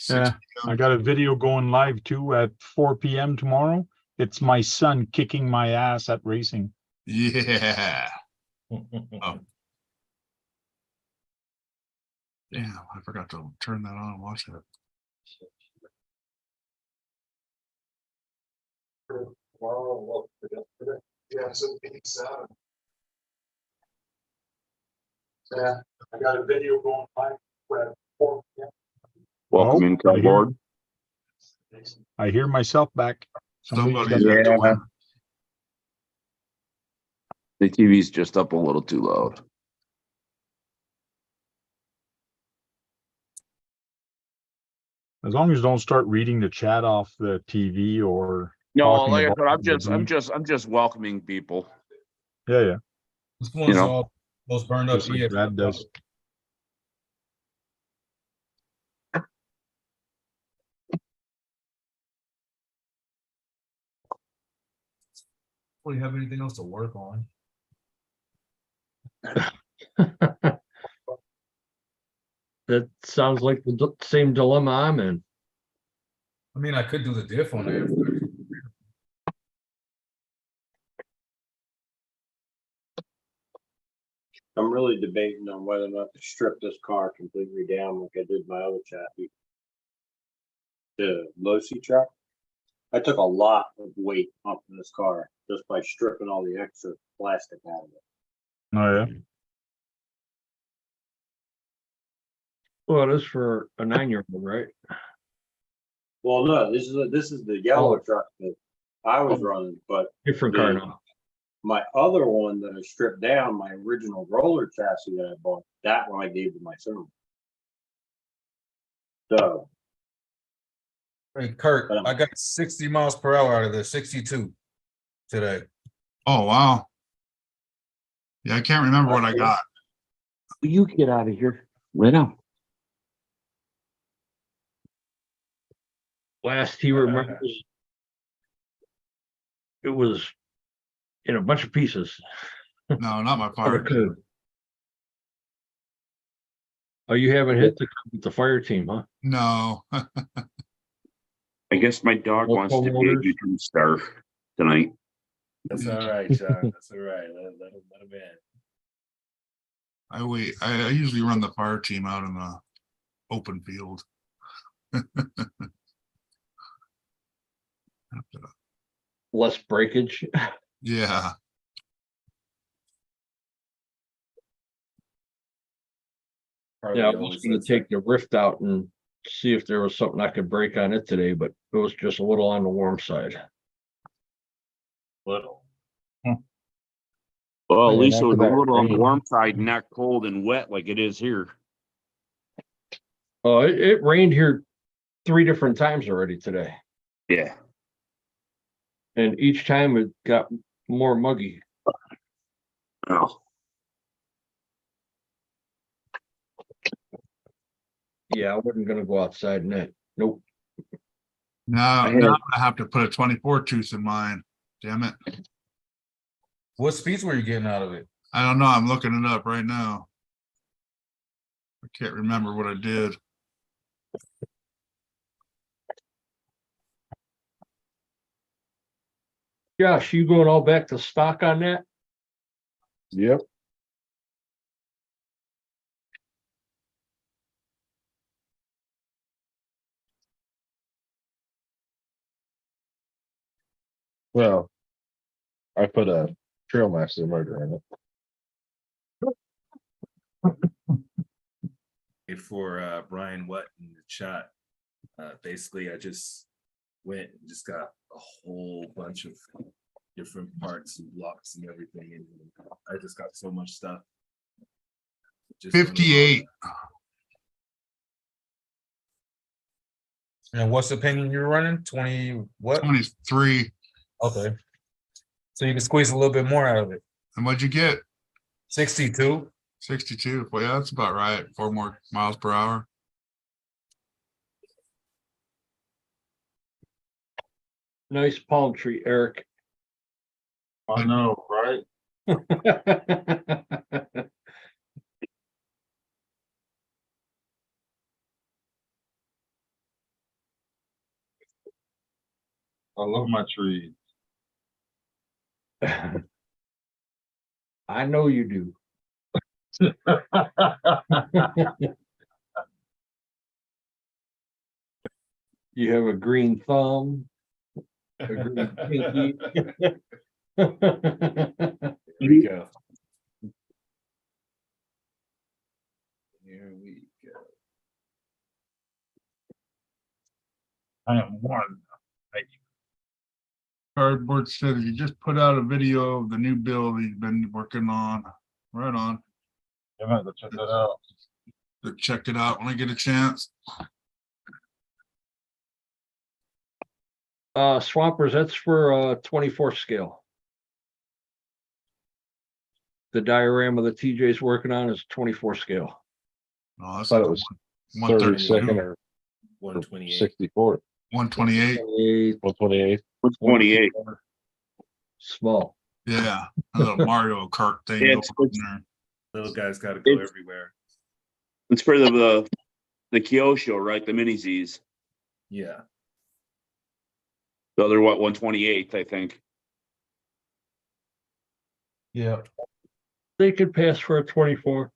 Yeah, I got a video going live too at 4 p.m. tomorrow. It's my son kicking my ass at racing. Yeah. Oh. Damn, I forgot to turn that on and watch it. Yeah, it says 8/7. Yeah, I got a video going live at 4 p.m. Welcome Oh, in, cardboard. I hear myself back. Somebody's Somebody's got- got to Yeah. win. The TV's just up a little too loud. As long as you don't start reading the chat off the TV or No, talking like I about said, the beach. I'm just welcoming people. Yeah. This one's know, all those burned up Just like EF. Brad does. Really have anything else to work on? That sounds like the same dilemma I'm in. I mean, I could do the diff on there. I'm really debating on whether or not to strip this car completely down like I did my other chassis. The Losi truck. I took a lot of weight off of this car just by stripping all the extra plastic out of it. Oh yeah. Well, it is for a 9-year-old, right? Well, no, this is the yellow Oh. truck that I was Oh. running, but Different car now. my other one that I stripped down, my original roller chassis that I bought, that one I gave to my son. So Hey, Kurt, But I'm- I got 60 miles per hour out of there, 62 today. Oh, wow. Yeah, I can't remember what I got. you get out of here. Lay down. Last he remembers, it was in a bunch of pieces. No, not my Of a part. curve. Oh, you haven't hit the fire team, huh? No. I guess my dog Well, wants to be a homeowners? YouTube star tonight. That's all right, John. That's all right. Let him in. I wait. I usually run the fire team out in the open field. Less breakage. Yeah. Yeah, I was gonna take the rift out and see if there was something I could break on it today, but it was just a little on the warm side. Little. Well, at Yeah, least it after was a that little on the rain. warm side, not cold and wet like it is here. Oh, it rained here 3 different times already today, Yeah. and each time it got more muggy. Oh, Yeah, I wasn't gonna go outside in that. Nope. Now, had- now I have to put a 24 tooth in mine. Damn it. What speeds were you getting out of it? I don't know. I'm looking it up right now. I can't remember what I did. Josh, you going all back to stock on that? Yep. Well, I put a Trailmaster motor in it. For Brian Watt in the chat. Basically, I just went and just got a whole bunch of different parts and blocks and everything, and I just got so much stuff. Just went along. 58. And what's the opinion you're running? 20 what? 23. Okay. So you can squeeze a little bit more out of it. And what'd you get? 62. 62. Well, yeah, that's about right. 4 more miles per hour. Nice palm tree, Eric. I know, right? I love my trees. I know you do. You have a green thumb. A green pinky. Here we go. Here we go. I am one. Cardboard said he just put out a video of the new bill he's been working on. Right on. I'm gonna have to check that out. So check it out when I get a chance. Swampers, that's for 24 scale. The diorama that TJ's working on is 24 scale. Oh, that's Thought like it was 132, 32nd or 128. 64, 128. 128. 28. Small. Yeah, a little Mario Kart thing. Yeah, going it's- in there. Little guys got to go It's- everywhere. It's for the Kyosho, right? The mini Z's. Yeah. So they're what, 128th, I think. Yeah. They could pass for a 24.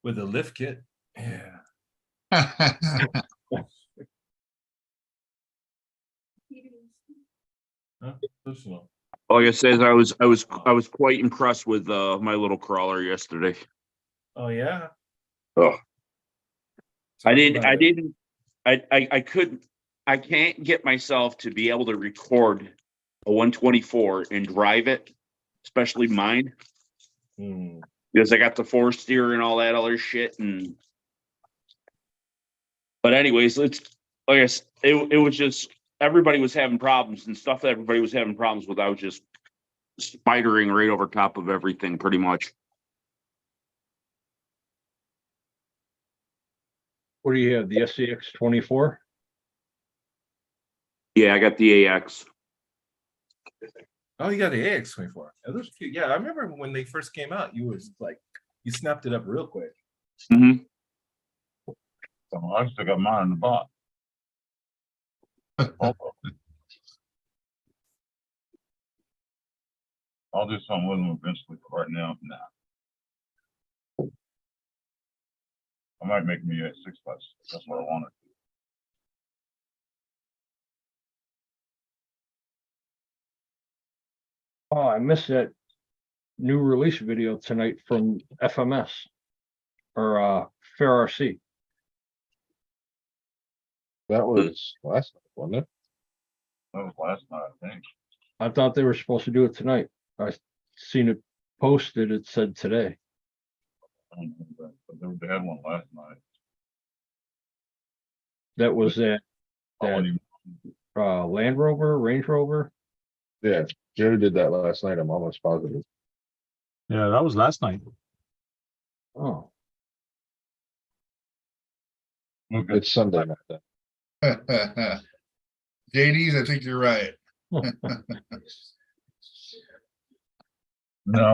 With a lift kit. Yeah. Huh? Personal. Like I said, I was quite impressed with my little crawler yesterday. Oh yeah. Oh, I Talk didn't. about I it. didn't. I couldn't. I can't get myself to be able to record a 124 and drive it, especially mine, Hmm. because I got the force steer and all that other shit. But anyways, it's like I said, it was just everybody was having problems and stuff that everybody was having problems with. I was just spidering right over top of everything, pretty much. What do you have? The SCX 24? Yeah, I got the AX. Oh, you got the AX24. Oh, those are cute. Yeah, I remember when they first came out. You was like, you snapped it up real quick. Mm-hmm. So I still got mine in the box. I'll do something with them eventually, but right now, nah. I might make me a 6x. That's what I wanted. Oh, I missed that new release video tonight from FMS or Fair RC. That was last night, wasn't it? That was last night, I think. I thought they were supposed to do it tonight. I seen it posted. It said today. I don't know, but they had one last night. That was that I wouldn't even- Land Rover, Range Rover. Yeah, Joe did that last night. I'm almost positive. Yeah, that was last night. Oh, Look at- It's Sunday night then. JD's, I think you're right. No,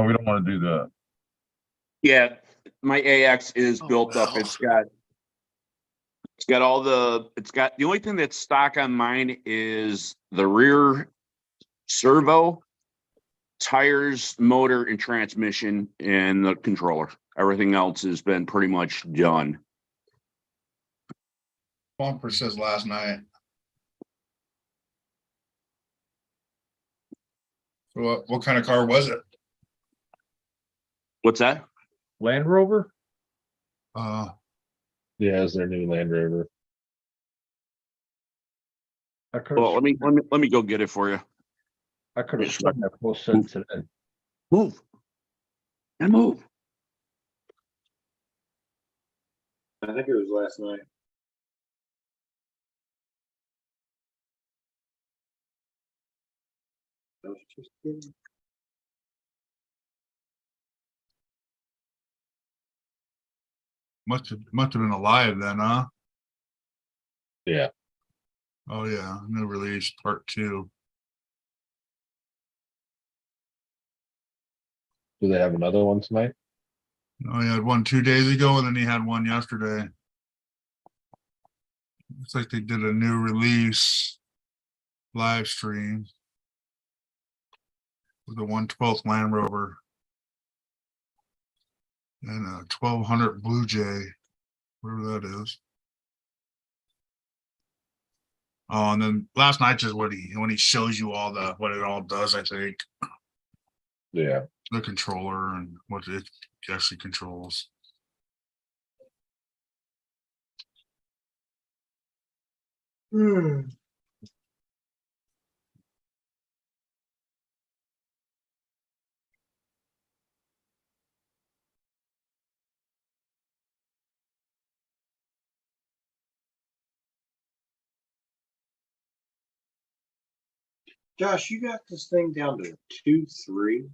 we don't want to do that. Yeah, my AX is built up. wow. It's got all the only thing that's stock on mine is the rear servo, tires, motor, and transmission, and the controller. Everything else has been pretty much done. Bumper says last night. So what kind of car was it? What's that? Land Rover. Yeah, it's their new Land Rover. I could Well, let me go get it for you. I could have sworn that post said today. Move. And move. I think it was last night. I was just kidding. Must have been alive then, huh? Yeah. Oh yeah, new release part 2. Do they have another one tonight? Oh, he had one 2 days ago, and then he had one yesterday. Looks like they did a new release live stream with a 1/12 Land Rover and a 1200 Blue Jay, whatever that is. Oh, and then last night just when he shows you all what it all does, I think Yeah. the controller and what it actually controls. Josh, you got this thing down to 2.3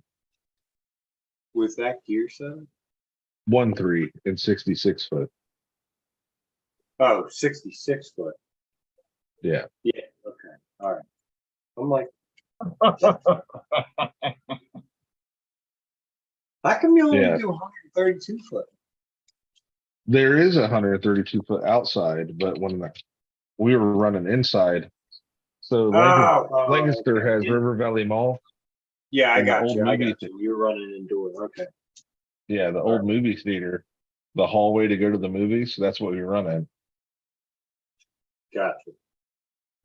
with that gear set? 1.3 and 66 foot. Oh, 66 foot. Yeah. Yeah, okay, all right. I'm like, how come you only Yeah. do 132 foot? There is a 132 foot outside, but when we were running inside, so Lancaster okay. has River Valley Mall. Yeah, I and the got old you. I movie got you. You're running indoor. Okay. Yeah, the old movie theater, the hallway to go to the movies. That's what we run in. Gotcha.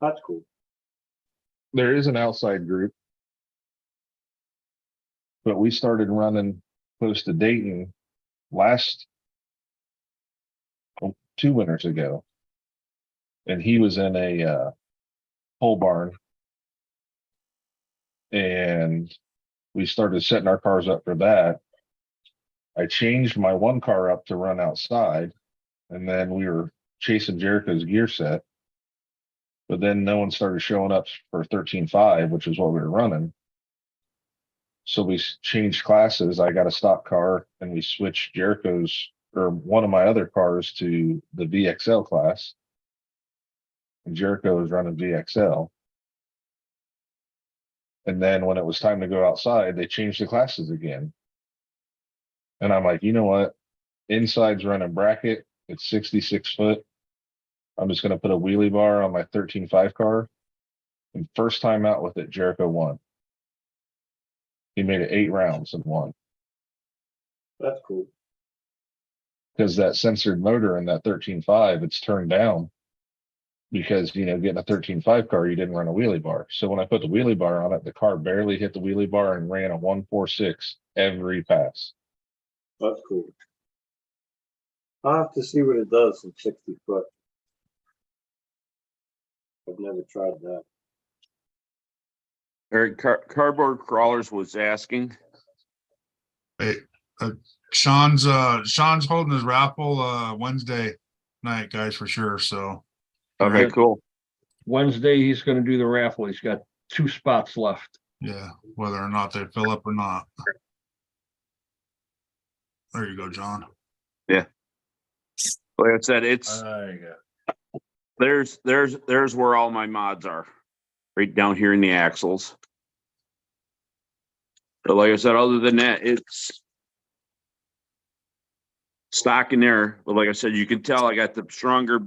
That's cool. There is an outside group, but we started running close to Dayton last 2 winters ago, and he was in a pole barn, and we started setting our cars up for that. I changed my one car up to run outside, and then we were chasing Jericho's gear set. But then no one started showing up for 13.5, which is what we were running. So we changed classes. I got a stock car and we switched Jericho's or one of my other cars to the VXL class. And Jericho was running VXL. And then when it was time to go outside, they changed the classes again. And I'm like, you know what? Inside's running bracket. It's 66 foot. I'm just going to put a wheelie bar on my 13.5 car. And first time out with it, Jericho won. He made it 8 rounds and won. That's cool. Because that censored motor in that 13.5, it's turned down. Because, you know, getting a 13.5 car, you didn't run a wheelie bar. So when I put the wheelie bar on it, the car barely hit the wheelie bar and ran a 1.46 every pass. That's cool. I'll have to see what it does in 60 foot. I've never tried that. Eric, Cardboard Crawlers was asking. Hey, Sean's holding his raffle Wednesday night, guys, for sure. So Okay, cool. Wednesday, he's gonna do the raffle. He's got 2 spots left. yeah, whether or not they fill up or not. There you go, John. Like I said, it's There you go. there's where all my mods are. Right down here in the axles. But like I said, other than that, it's stock in there. But like I said, you can tell I got the stronger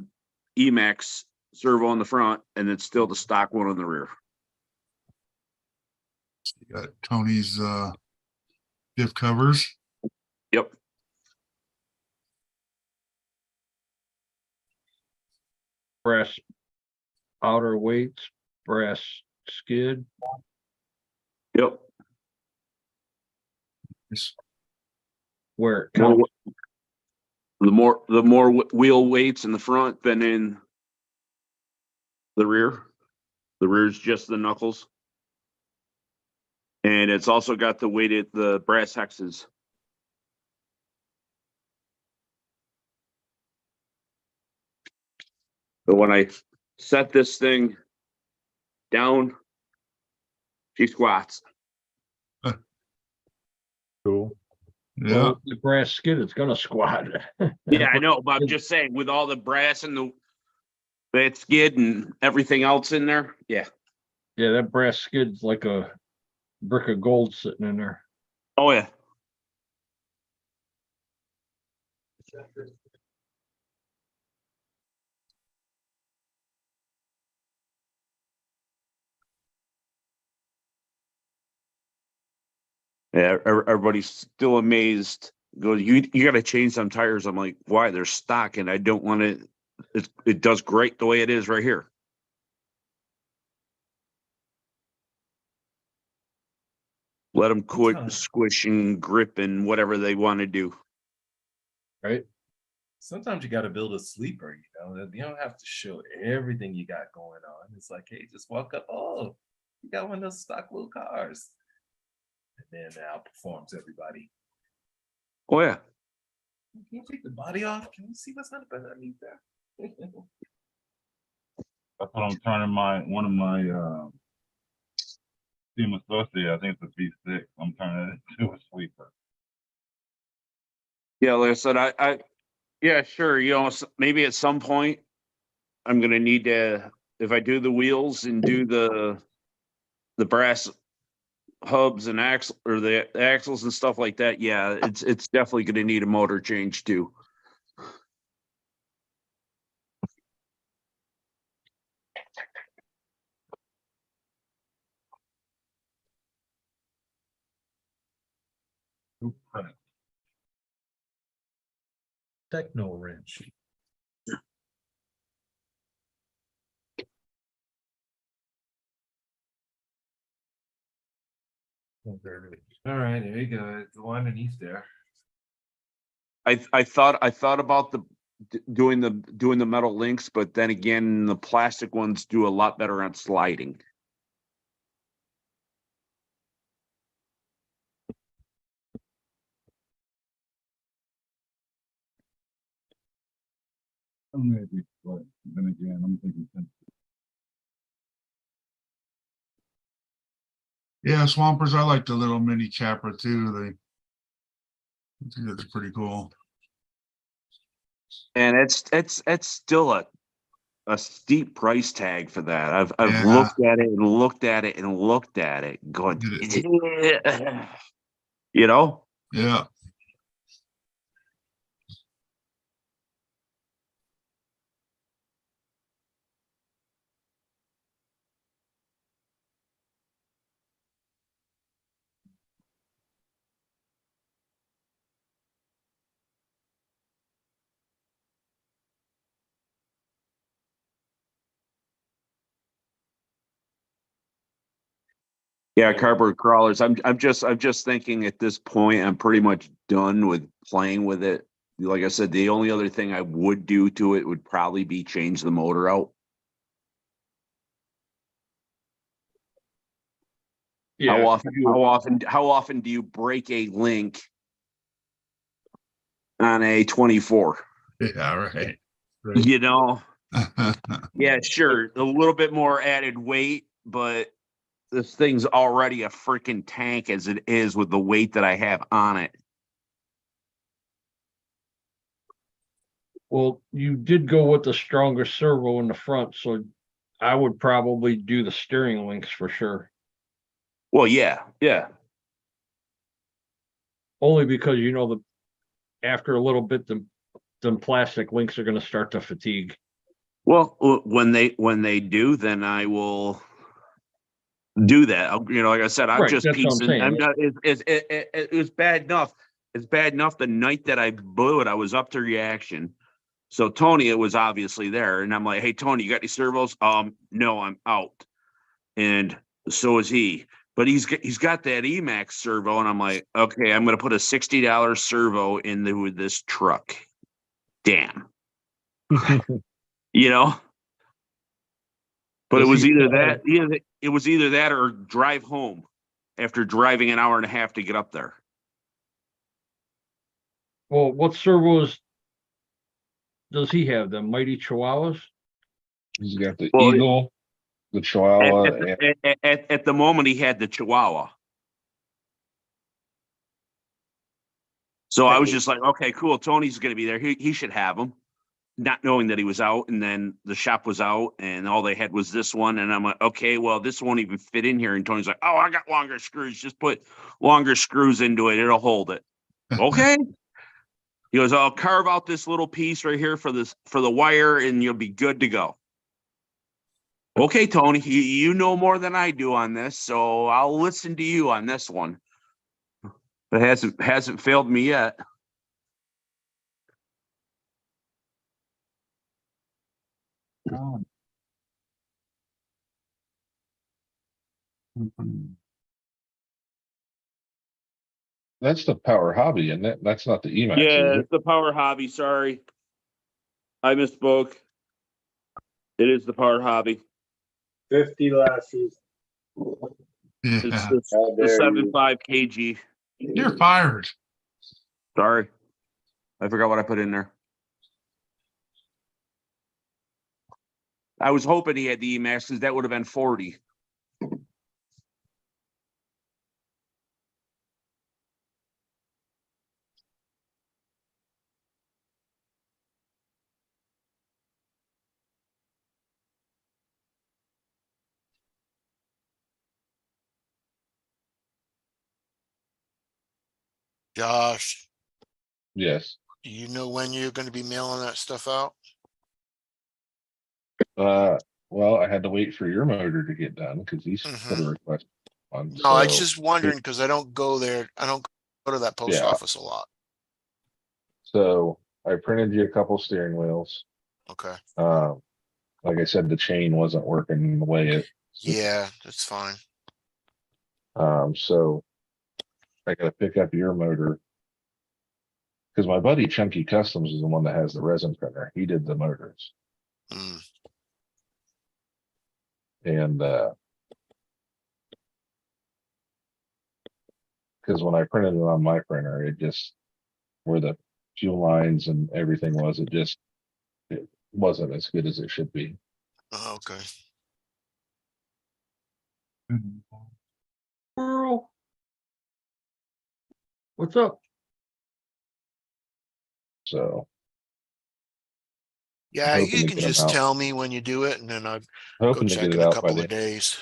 Emax servo on the front, and it's still the stock one on the rear. You got Tony's diff covers. Yep. Brass outer weights, brass skid. Yep. Where it More, counts. the more wheel weights in the front than in the rear. The rear's just the knuckles. And it's also got the brass hexes. But when I set this thing down, she squats. Cool. Yeah, Well, the brass skid is gonna squat. Yeah, I know, but I'm just saying with all the brass and that skid and everything else in there. Yeah. Yeah, that brass skid's like a brick of gold sitting in there. Oh yeah. Yeah, everybody's still amazed. Goes, you got to change some tires. I'm like, why? They're stock, and I don't want it. It does great the way it is right here. Let them quit squishing, gripping, whatever they want to do. Right? Sometimes you got to build a sleeper, you know. You don't have to show everything you got going on. It's like, hey, just walk up. Oh, you got one of those stock little cars. And then it outperforms everybody. Oh yeah. Can you take the body off? Can you see what's underneath there? That's what I'm turning one of my Team Associate, I think it's a V6. I'm turning it into a sweeper. Yeah, like I said, yeah, sure. You know, maybe at some point I'm gonna need to, if I do the wheels and do the brass hubs and axle or the axles and stuff like that. Yeah, it's definitely gonna need a motor change too. Techno wrench. Oh, there it is. All right, there you go. Go underneath there. I thought about doing the metal links, but then again, the plastic ones do a lot better on sliding. Maybe, but then again, I'm thinking. Yeah, Swampers, I like the little mini Capra too. I think that's pretty cool. And it's still a steep price tag for that. I've Yeah. looked at it and looked at it and looked at it, going, you know. Yeah. Yeah, cardboard crawlers. I'm just thinking at this point, I'm pretty much done with playing with it. Like I said, the only other thing I would do to it would probably be change the motor out. Yeah, How often do you break a link on a 24? Yeah, right. You know, yeah, sure, a little bit more added weight, but this thing's already a freaking tank as it is with the weight that I have on it. well, you did go with the stronger servo in the front, so I would probably do the steering links for sure. Well, yeah. Only because you know after a little bit, the plastic links are gonna start to fatigue. Well, when they do, then I will do that. You know, like I said, I'm Right, just that's what I'm piecing. saying. I'm not. It was bad enough. It's bad enough the night that I blew it. I was up to reaction. So Tony, it was obviously there, and I'm like, "Hey, Tony, you got any servos?" No, I'm out. And so is he. But he's got that Emax servo, and I'm like, okay, I'm gonna put a $60 servo into this truck. Damn. You know. But Does it was he either still have- that, it was either that or drive home after driving an hour and a half to get up there. Well, what servos does he have? The Mighty Chihuahuas? He's got the Well, Eagle, the Chihuahua, and At the moment, he had the Chihuahua. So I was just like, okay, cool. Tony's going to be there. He should have them, not knowing that he was out. And then the shop was out, and all they had was this one. And I'm like, okay, well, this won't even fit in here. And Tony's like, oh, I got longer screws. Just put longer screws into it. It'll hold it. Okay. He goes, I'll carve out this little piece right here for the wire, and you'll be good to go. Okay, Tony, you know more than I do on this, so I'll listen to you on this one. But hasn't failed me yet. that's the Power Hobby, and that's not the Emax. Yeah, Is it's the Power Hobby. Sorry, I misspoke. It is the Power Hobby. 50 last season. It's Yeah. the 75 kg. You're fired. Sorry, I forgot what I put in there. I was hoping he had the Emax because that would have been 40. Josh, Yes. do you know when you're gonna be mailing that stuff out? Well, I had to wait for your motor to get done because he's put a Mhm. request on. No, I was so- just wondering, cause I don't go there. I don't go to that post Yeah. office a lot. So I printed you a couple steering wheels. Okay. Like I said, the chain wasn't working the way it. Yeah, that's fine. So I gotta pick up your motor. Cause my buddy Chunky Customs is the one that has the resin printer. He did the motors Mm, and, cause when I printed it on my printer, it just, where the fuel lines and everything was, it wasn't as good as it should be. okay. Squirrel. What's up? So Yeah, hoping you to can get 'em just out. tell me when you do it and then I'll go hoping to check get in it a out by couple the, of days.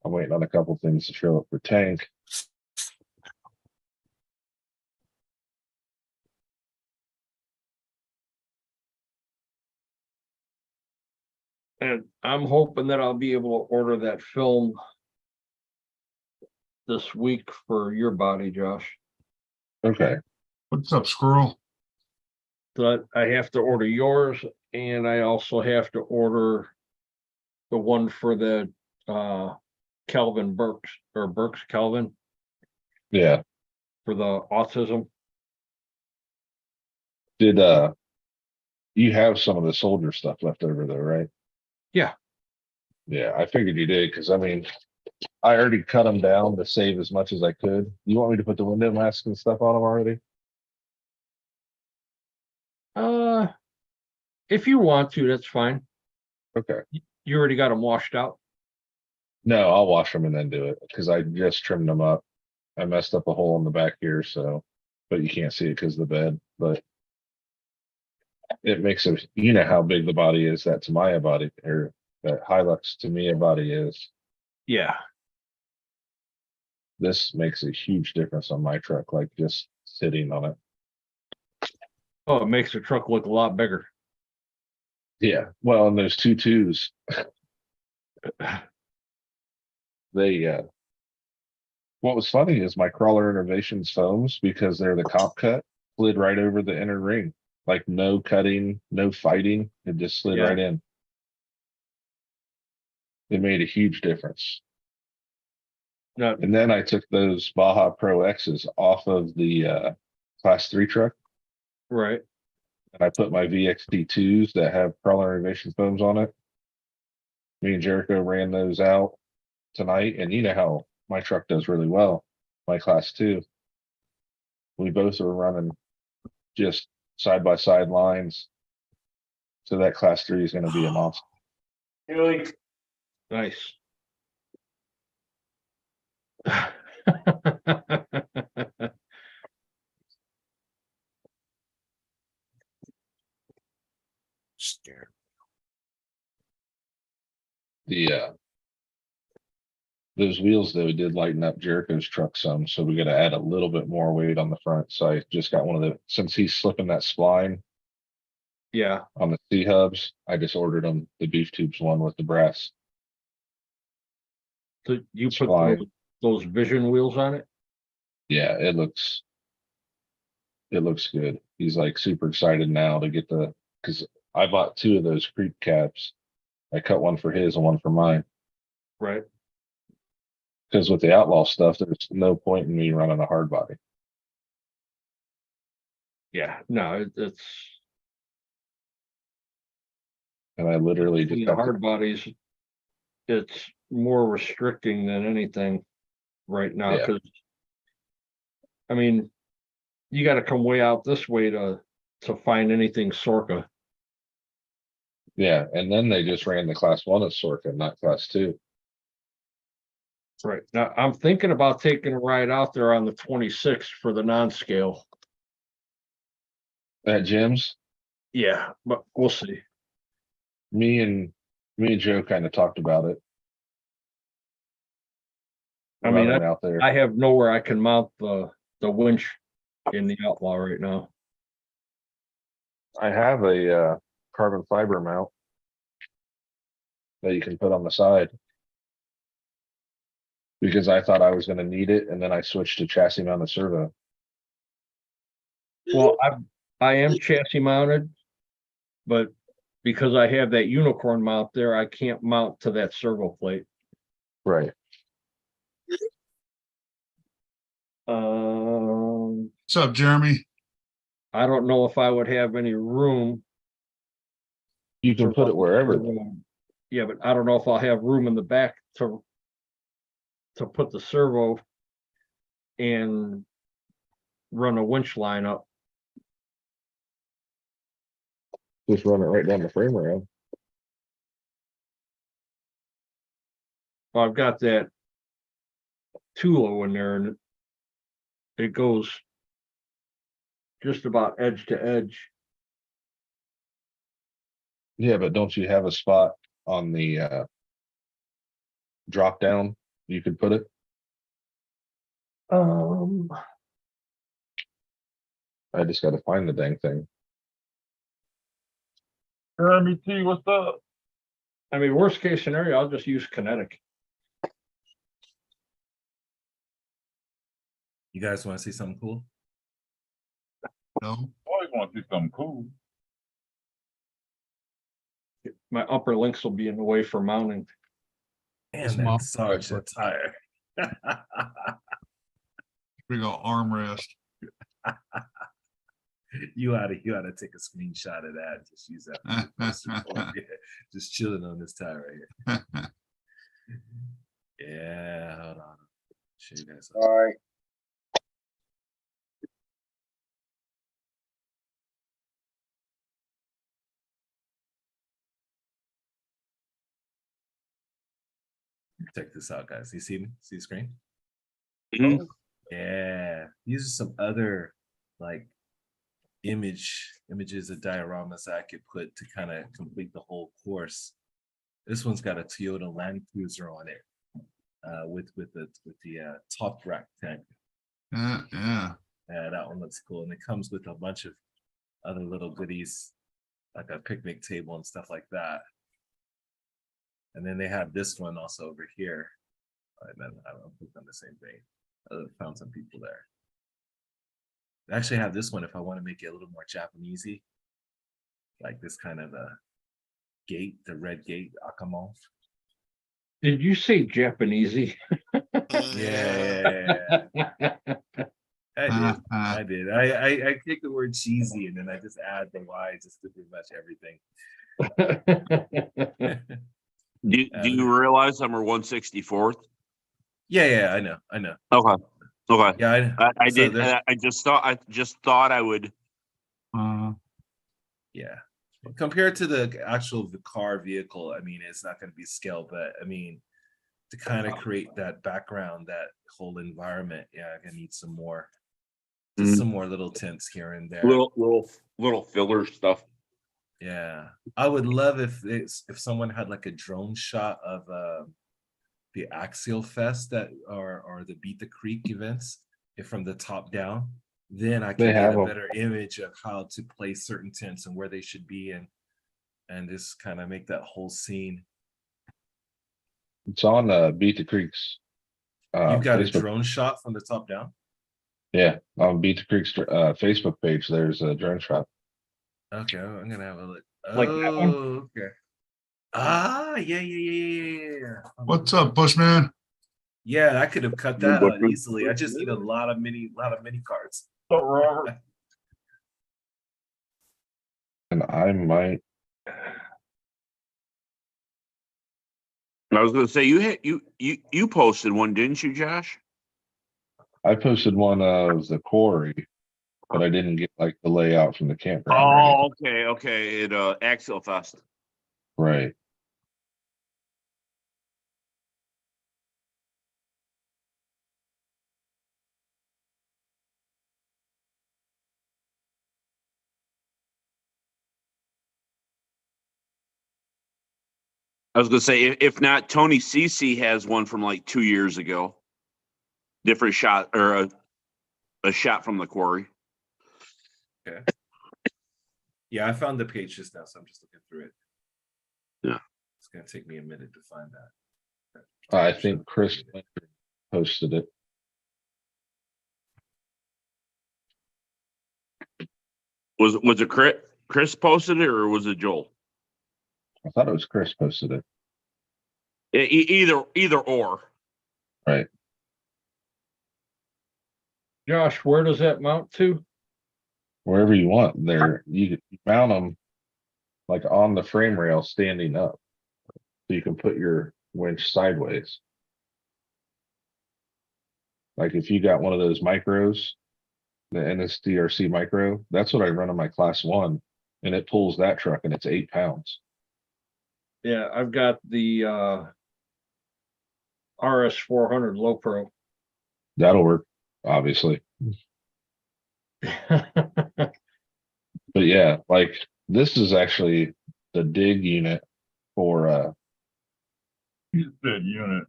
I'm waiting on a couple things to show up for tank. And I'm hoping that I'll be able to order that film this week for your body, Josh. Okay. What's up, squirrel? But I have to order yours and I also have to order the one for the Calvin Burks or Burks Calvin Yeah. for the autism. Did, you have some of the soldier stuff left over though, right? Yeah. Yeah, I figured you did, cause I mean, I already cut them down to save as much as I could. You want me to put the window masks and stuff on them already? If you want to, that's fine. Okay. You already got them washed out. No, I'll wash them and then do it, cause I just trimmed them up. I messed up a hole in the back here, so, but you can't see it because of the bed, but it makes a, you know how big the body is, that Tamiya body, or that Hilux Tamiya body is. Yeah. This makes a huge difference on my truck, like just sitting on it. Oh, it makes the truck look a lot bigger. Yeah, well, and those two twos, they, what was funny is my crawler innovations foams, because they're the cop cut, slid right over the inner ring. Like no cutting, no fighting, it just slid Yeah. right in. It made a huge difference. No, And then I took those Baja Pro X's off of the class 3 truck, right. and I put my VXT2s that have crawler innovation foams on it. Me and Jericho ran those out tonight, and you know how my truck does really well, my class 2. We both are running just side by side lines. So that class 3 is going to be a monster. Really? Nice. Scared. The those wheels though did lighten up Jericho's truck some, so we got to add a little bit more weight on the front. So I just got one of the, since he's slipping that spline Yeah, on the C hubs, I just ordered him the beef tubes one with the brass. so you put Spline. those vision wheels on it? Yeah, it looks good. He's like super excited now to get the, because I bought 2 of those creep caps. I cut one for his and one for mine. Right. Because with the outlaw stuff, there's no point in me running a hard body. Yeah, no, it's And I literally just the have to, hard bodies. It's more restricting than anything right now, Yeah. because I mean, you gotta come way out this way to find anything Sorka. yeah, and then they just ran the class 1 at Sorka, not class 2. Right. Now, I'm thinking about taking a ride out there on the 26th for the non-scale. At Jim's, Yeah, but we'll see. me and Joe kind of talked about it. I mean, running out there. I have nowhere I can mount the winch in the Outlaw right now. I have a carbon fiber mount that you can put on the side. Because I thought I was gonna need it, and then I switched to chassis mounted servo. Well, I am chassis mounted, but because I have that unicorn mount there, I can't mount to that servo plate. Right. What's up, Jeremy? I don't know if I would have any room. You can put it wherever. Yeah, but I don't know if I'll have room in the back to put the servo and run a winch line up. Just run it right down the frame rail. Well, I've got that Tulo in there and it goes just about edge to edge. Yeah, but don't you have a spot on the drop down you could put it? I just gotta find the dang thing. Jeremy T, what's up? I mean, worst case scenario, I'll just use kinetic. You guys want to see something cool? No. Always want to do something cool. My upper links will be in the way for mounting. And that Sergeant tire. We go armrest. You ought to take a screenshot of that. Just use that. Yeah, just chilling on this tire right here. Yeah, hold on. Show you guys. Sorry. Check this out, guys. You see me? See the screen? Mhm. Yeah. These are some other like images of dioramas I could put to kind of complete the whole course. This one's got a Toyota Land Cruiser on it, with the top rack tank. Yeah. Yeah, that one looks cool, and it comes with a bunch of other little goodies, like a picnic table and stuff like that. And then they have this one also over here. And then I don't think on the same thing. I found some people there. They actually have this one if I want to make it a little more Japanesey, like this kind of a gate, the red gate, Akamo. Did you say Japanesey? Yeah. I did. I take the word cheesy and then I just add the Y just to pretty much everything. Do you realize I'm 164th? Yeah, I know. Okay. Yeah, I so did. I just thought I would. yeah. Compared to the actual car vehicle, I mean, it's not going to be scale, but I mean, to kind of create that background, that whole environment, yeah, I need some more, just some more little tints here and there. Little filler stuff. Yeah, I would love if someone had like a drone shot of the Axial Fest that or the Beat the Creek events, if from the top down, then I can get a better image of how to place certain tents and where they should be and just kind of make that whole scene. It's on Beat the Creeks. You've got Facebook. a drone shot from the top down? Yeah, on Beat the Creeks Facebook page, there's a drone shot. Okay, I'm gonna have a look. Like that one? Okay. Ah, yeah. What's up, Bushman? Yeah, I could have cut that out easily. I just need a lot of mini cards. And I might. I was gonna say you posted one, didn't you, Josh? I posted one of the quarry, but I didn't get like the layout from the campground. Oh, okay. At Axial Fest. Right. I was gonna say if not, Tony Cece has one from like 2 years ago. different shot or a shot from the quarry. Okay. Yeah, I found the page just now, so I'm just looking through it. Yeah. It's gonna take me a minute to find that. I think Chris posted it. Was it Chris posted it or was it Joel? I thought it was Chris posted it. Either or. Right. Josh, where does that mount to? Wherever you want. There, you mount them like on the frame rail standing up. So you can put your winch sideways. Like if you got one of those micros, the NSDRC micro, that's what I run on my class 1, and it pulls that truck and it's 8 pounds. Yeah, I've got the RS 400 low pro. That'll work, obviously. But yeah, like this is actually the dig unit for You said unit.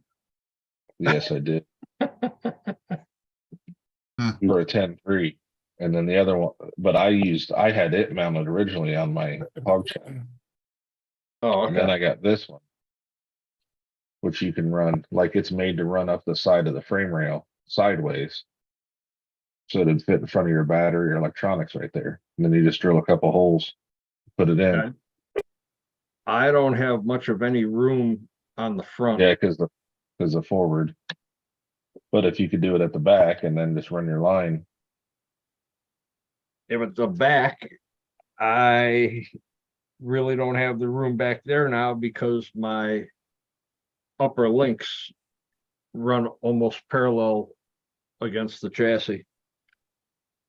yes, I did. For a 10-3. And then the other one, but I had it mounted originally on my hog check. Oh, And then okay. I got this one, which you can run, like it's made to run up the side of the frame rail sideways. So it'd fit in front of your battery or electronics right there. And then you just drill a couple holes, put it in. Okay. I don't have much of any room on the front. Yeah, because the forward. But if you could do it at the back and then just run your line. If it's the back, I really don't have the room back there now because my upper links run almost parallel against the chassis.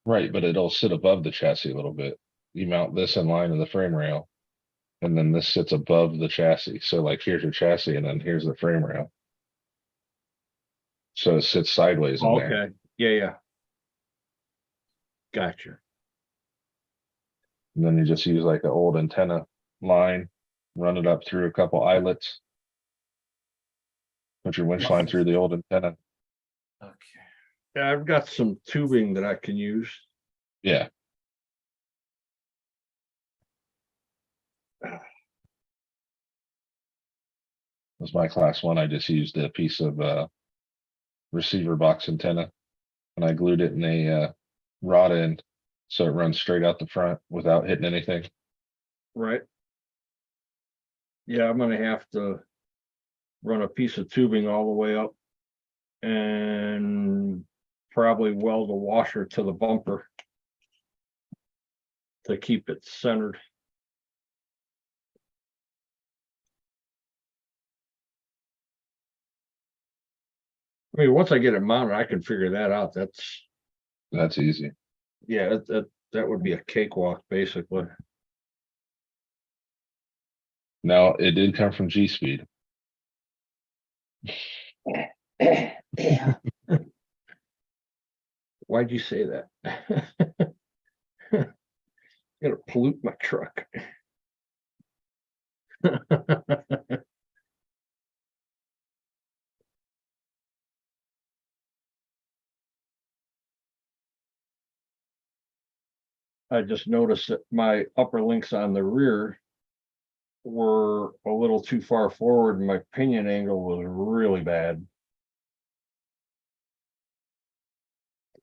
Right, but it'll sit above the chassis a little bit. You mount this in line of the frame rail. And then this sits above the chassis. So like here's your chassis and then here's the frame rail. So it sits sideways in there. Okay, yeah. Gotcha. And then you just use like an old antenna line, run it up through a couple eyelets. Put your winch line through the old antenna. Okay. Yeah, I've got some tubing that I can use. Yeah. Was my class 1. I just used a piece of receiver box antenna and I glued it in a rod end so it runs straight out the front without hitting anything. Right. Yeah, I'm gonna have to run a piece of tubing all the way up and probably weld a washer to the bumper to keep it centered. I mean, once I get it mounted, I can figure that out. That's easy. Yeah, that would be a cakewalk, basically. Now it did come from G Speed. Why'd you say that? Gonna pollute my truck. I just noticed that my upper links on the rear were a little too far forward and my pinion angle was really bad.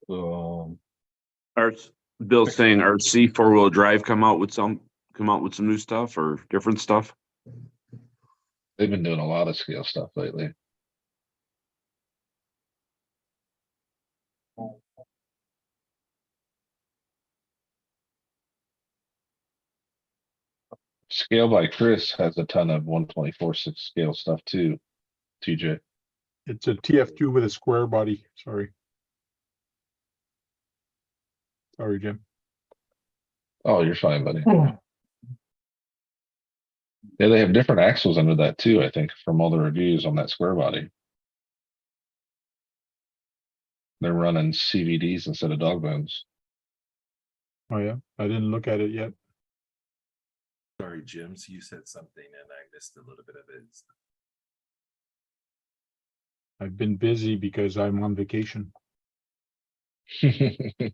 Bill's saying RC 4-wheel drive come out with some new stuff or different stuff. They've been doing a lot of scale stuff lately. Scale by Chris has a ton of 1/24/6 scale stuff too, TJ. It's a TF2 with a square body. Sorry. Sorry, Jim. Oh, you're fine, buddy. Yeah, they have different axles under that too, I think, from all the reviews on that square body. They're running CVDs instead of dog bones. Oh yeah, I didn't look at it yet. Sorry, Jim. So you said something and I missed a little bit of it. I've been busy because I'm on vacation. 3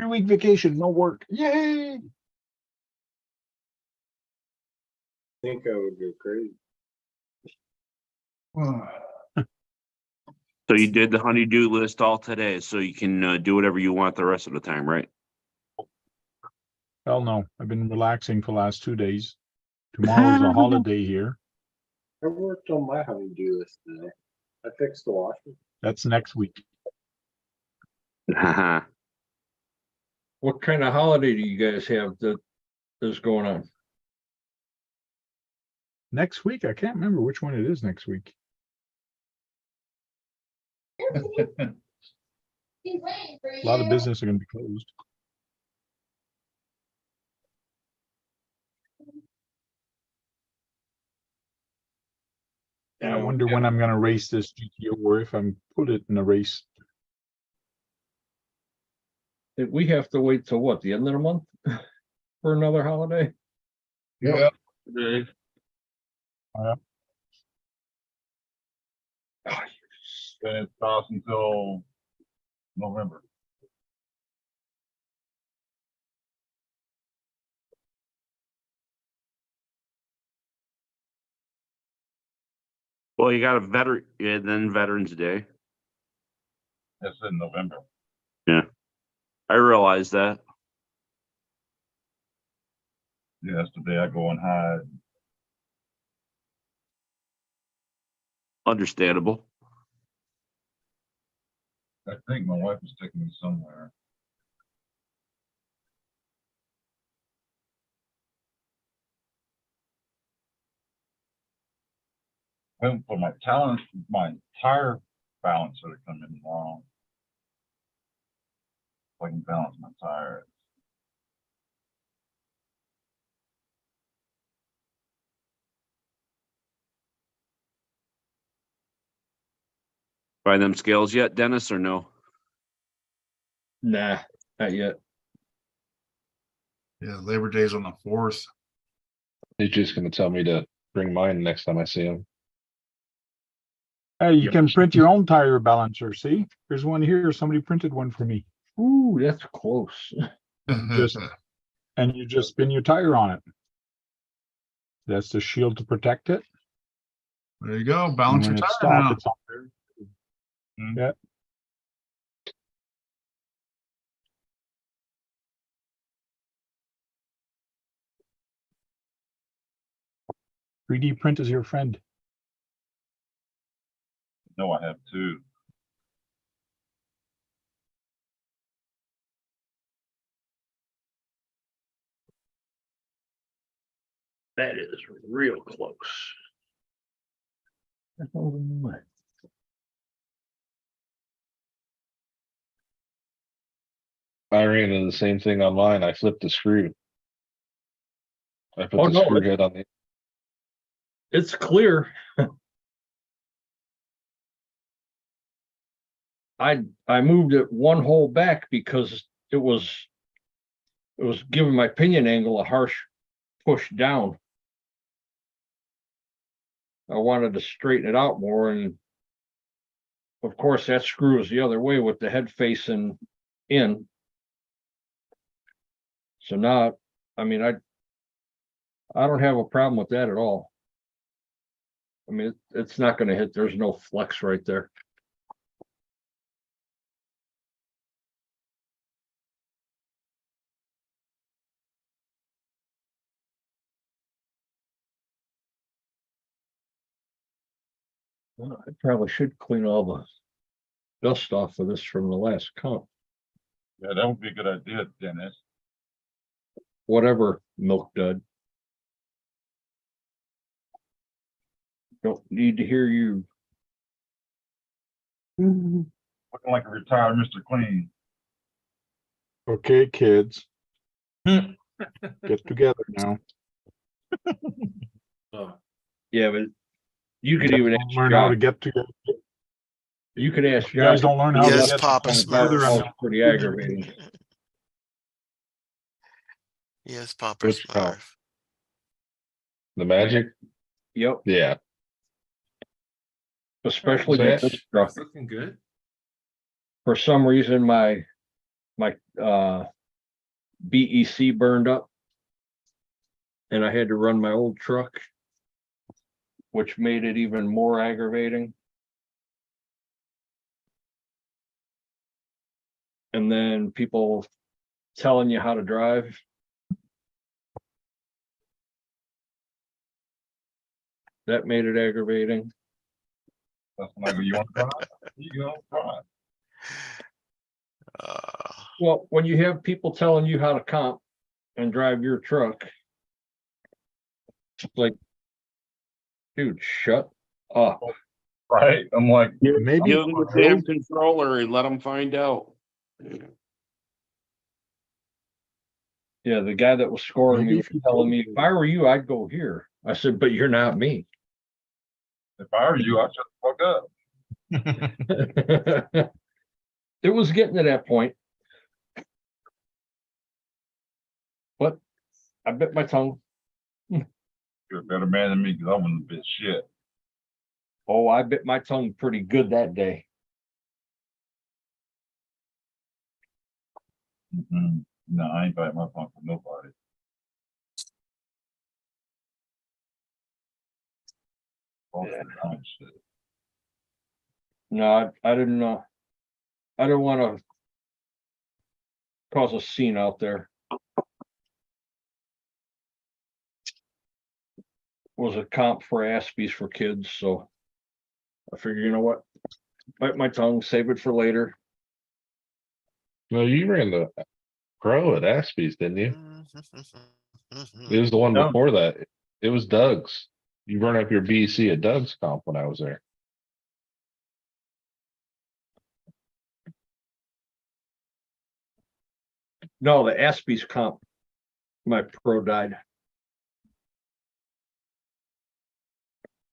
week vacation, no work. Yay! Think I would go crazy. So you did the honey-do list all today, so you can do whatever you want the rest of the time, right? Hell no, I've been relaxing for the last 2 days. Tomorrow's a holiday here. I worked on my honey-do list today. I fixed the washer. That's next week. What kind of holiday do you guys have that is going on? Next week, I can't remember which one it is next week. A lot of business are gonna be closed. I wonder when I'm gonna race this GTO or if I'm put it in a race. We have to wait till what, the end of the month for another holiday? Yeah. Then Then it stops until November. Well, you got a veteran, yeah, then Veterans Day. That's in November. I realize that. Yeah, that's the day I go and hide. Understandable. I think my wife was taking me somewhere. And for my talent, my tire balance would have come in wrong. If I can balance my tires. Buy them scales yet, Dennis, or no? nah, not yet. Yeah, Labor Day's on the 4th. He's just gonna tell me to bring mine next time I see him. Hey, you can print your own tire balancer, see? There's one here, somebody printed one for me. Ooh, that's close. Just- And you just spin your tire on it. That's the shield to protect it. There you go. And Balance when your it's tire stopped, now. it's on there. Hmm. Yeah. "3D print is your friend." No, I have two. That is real close. I ran into the same thing online. I flipped the screw. I put Oh, the no, screw head on the, It's clear. I moved it one hole back because it was giving my pinion angle a harsh push down. I wanted to straighten it out more, and of course that screw is the other way with the head facing in. So now, I mean, I don't have a problem with that at all. I mean, it's not gonna hit, there's no flex right there. Well, I probably should clean all the dust off of this from the last count, Yeah, that would be a good idea, Dennis. whatever Milk Dud. Don't need to hear you. Looking like a retired Mr. Clean. Okay, kids. Get together now. Oh, Yeah, but you could You even guys ask don't learn how to Josh. get together. You could ask You guys Josh. don't learn how to Yes, get Papa together. Smurf. That's pretty aggravating. Yes, Papa Which count? Smurf. the magic. Yep. Yeah. especially Say with it. this truck. It's looking good. For some reason, my BEC burned up. And I had to run my old truck, which made it even more aggravating. And then people telling you how to drive. That made it aggravating. That's when I go, you want to try? You know, try. Well, when you have people telling you how to comp and drive your truck, it's like, dude, shut up. Right? I'm like, Maybe Give them the damn controller and let them find out. Yeah, the guy that was scoring me Maybe was if you telling told me, if I were you, I'd go here. I said, but you're not me. if I were you, I'd shut the fuck up. It was getting to that point. But I bit my tongue. You're a better man than me because I wouldn't have been shit. Oh, I bit my tongue pretty good that day. No, I ain't biting my tongue for nobody. Yeah. Shit. No, I didn't know. I didn't want to cause a scene out there. Was a comp for Aspies for kids, so I figured, you know what? Bite my tongue, save it for later. No, you ran the pro at Aspies, didn't you? It was the one No. before that. It was Doug's. You run up your BC at Doug's comp when I was there. No, the Aspies comp, my pro died.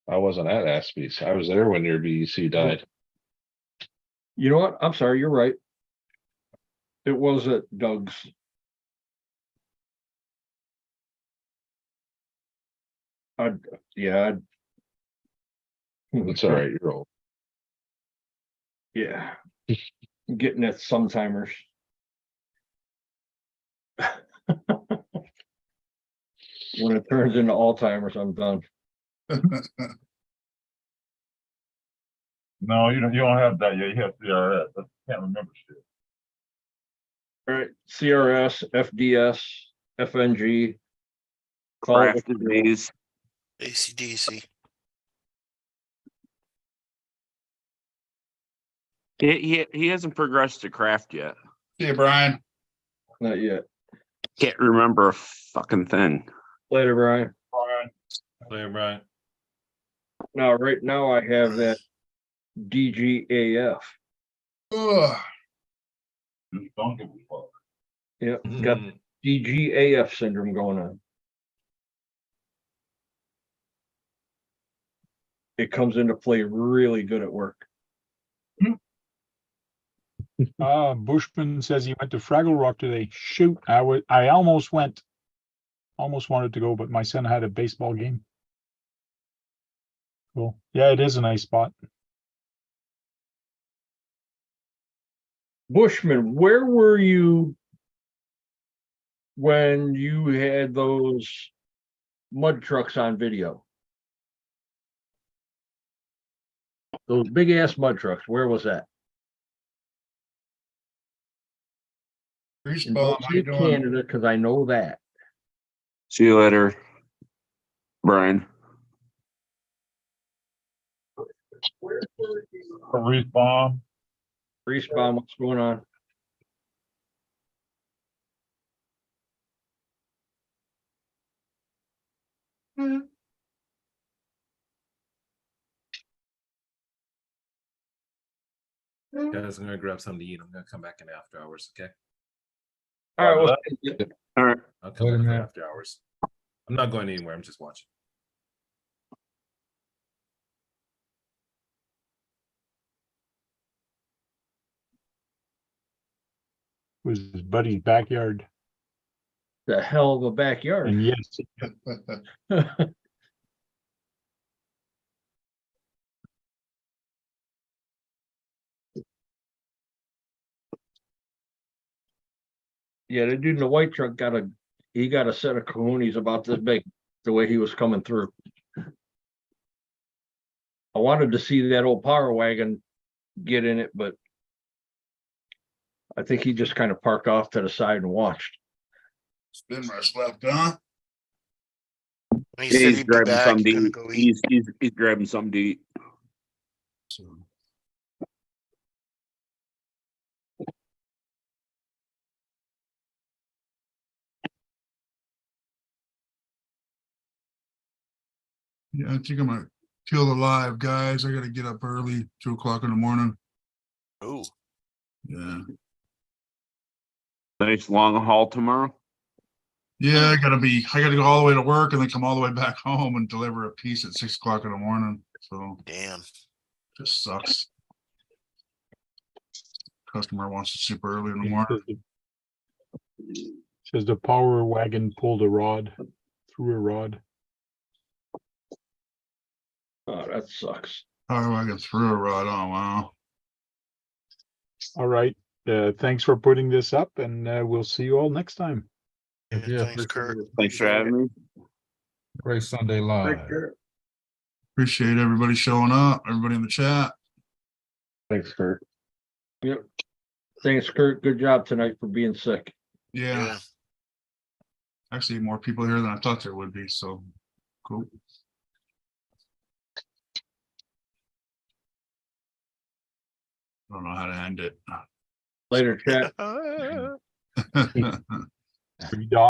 I wasn't at Aspies. I was there when your BEC died. You know what? I'm sorry, you're right. It was at Doug's. Yeah. It's all right. You're old. Yeah. Getting at sometimers. When it turns into Alzheimer's, I'm done. No, you don't have that yet. You have CRS. I can't remember shit. All right, CRS, FDS, FNG. Call it Craft disease. AC/DC. He hasn't progressed to craft yet. See you, Brian. not yet. Can't remember a fucking thing. Later, Brian. Later, Brian. Now, right now I have that DGAF. Ugh. Just don't give a fuck. Yep, got DGAF syndrome going on. It comes into play really good at work. Bushman says he went to Fraggle Rock today. Shoot, I almost went. Almost wanted to go, but my son had a baseball game. Cool. Yeah, it is a nice spot. Bushman, where were you when you had those mud trucks on video? Those big ass mud trucks, where was that? Grease In ball, Dulce, how you doing? Canada, because I know that. See you later, Brian. Respawn. Respawn, what's going on? Guys, I'm gonna grab something to eat. I'm gonna come back in after hours, okay? All right, well, All right. I'll come Later, back in man. after hours. I'm not going anywhere. I'm just watching. It was his buddy's backyard. the hell of a backyard. And yes, Yeah, the dude in the white truck he got a set of kahunas about this big, the way he was coming through. I wanted to see that old power wagon get in it, but I think he just kind of parked off to the side and watched. Spin rush left, huh? He said He's he'd be grabbing back, something to gonna eat. go eat. He's grabbing something to eat. So. Yeah, I think I'm gonna kill the live, guys. I gotta get up early, 2 o'clock in the morning. Ooh, Yeah. Nice long haul tomorrow. Yeah, I gotta go all the way to work and then come all the way back home and deliver a piece at 6 o'clock in the morning. So damn. just sucks. Customer wants it super early in the It morning. says the power wagon pulled a rod through a rod. Oh, that sucks. Oh, I got through a rod. Oh, wow. All right. Thanks for putting this up, and we'll see you all next time. Yeah, thanks, Kurt. Thanks for having me. Great Sunday live. Appreciate everybody showing up, everybody in the chat. Thanks, Kurt. Yep. Thanks, Kurt. Good job tonight for being sick. Yeah, Yeah. actually more people here than I thought there would be, so cool. I don't know how to end it. Later, chat. Three dots.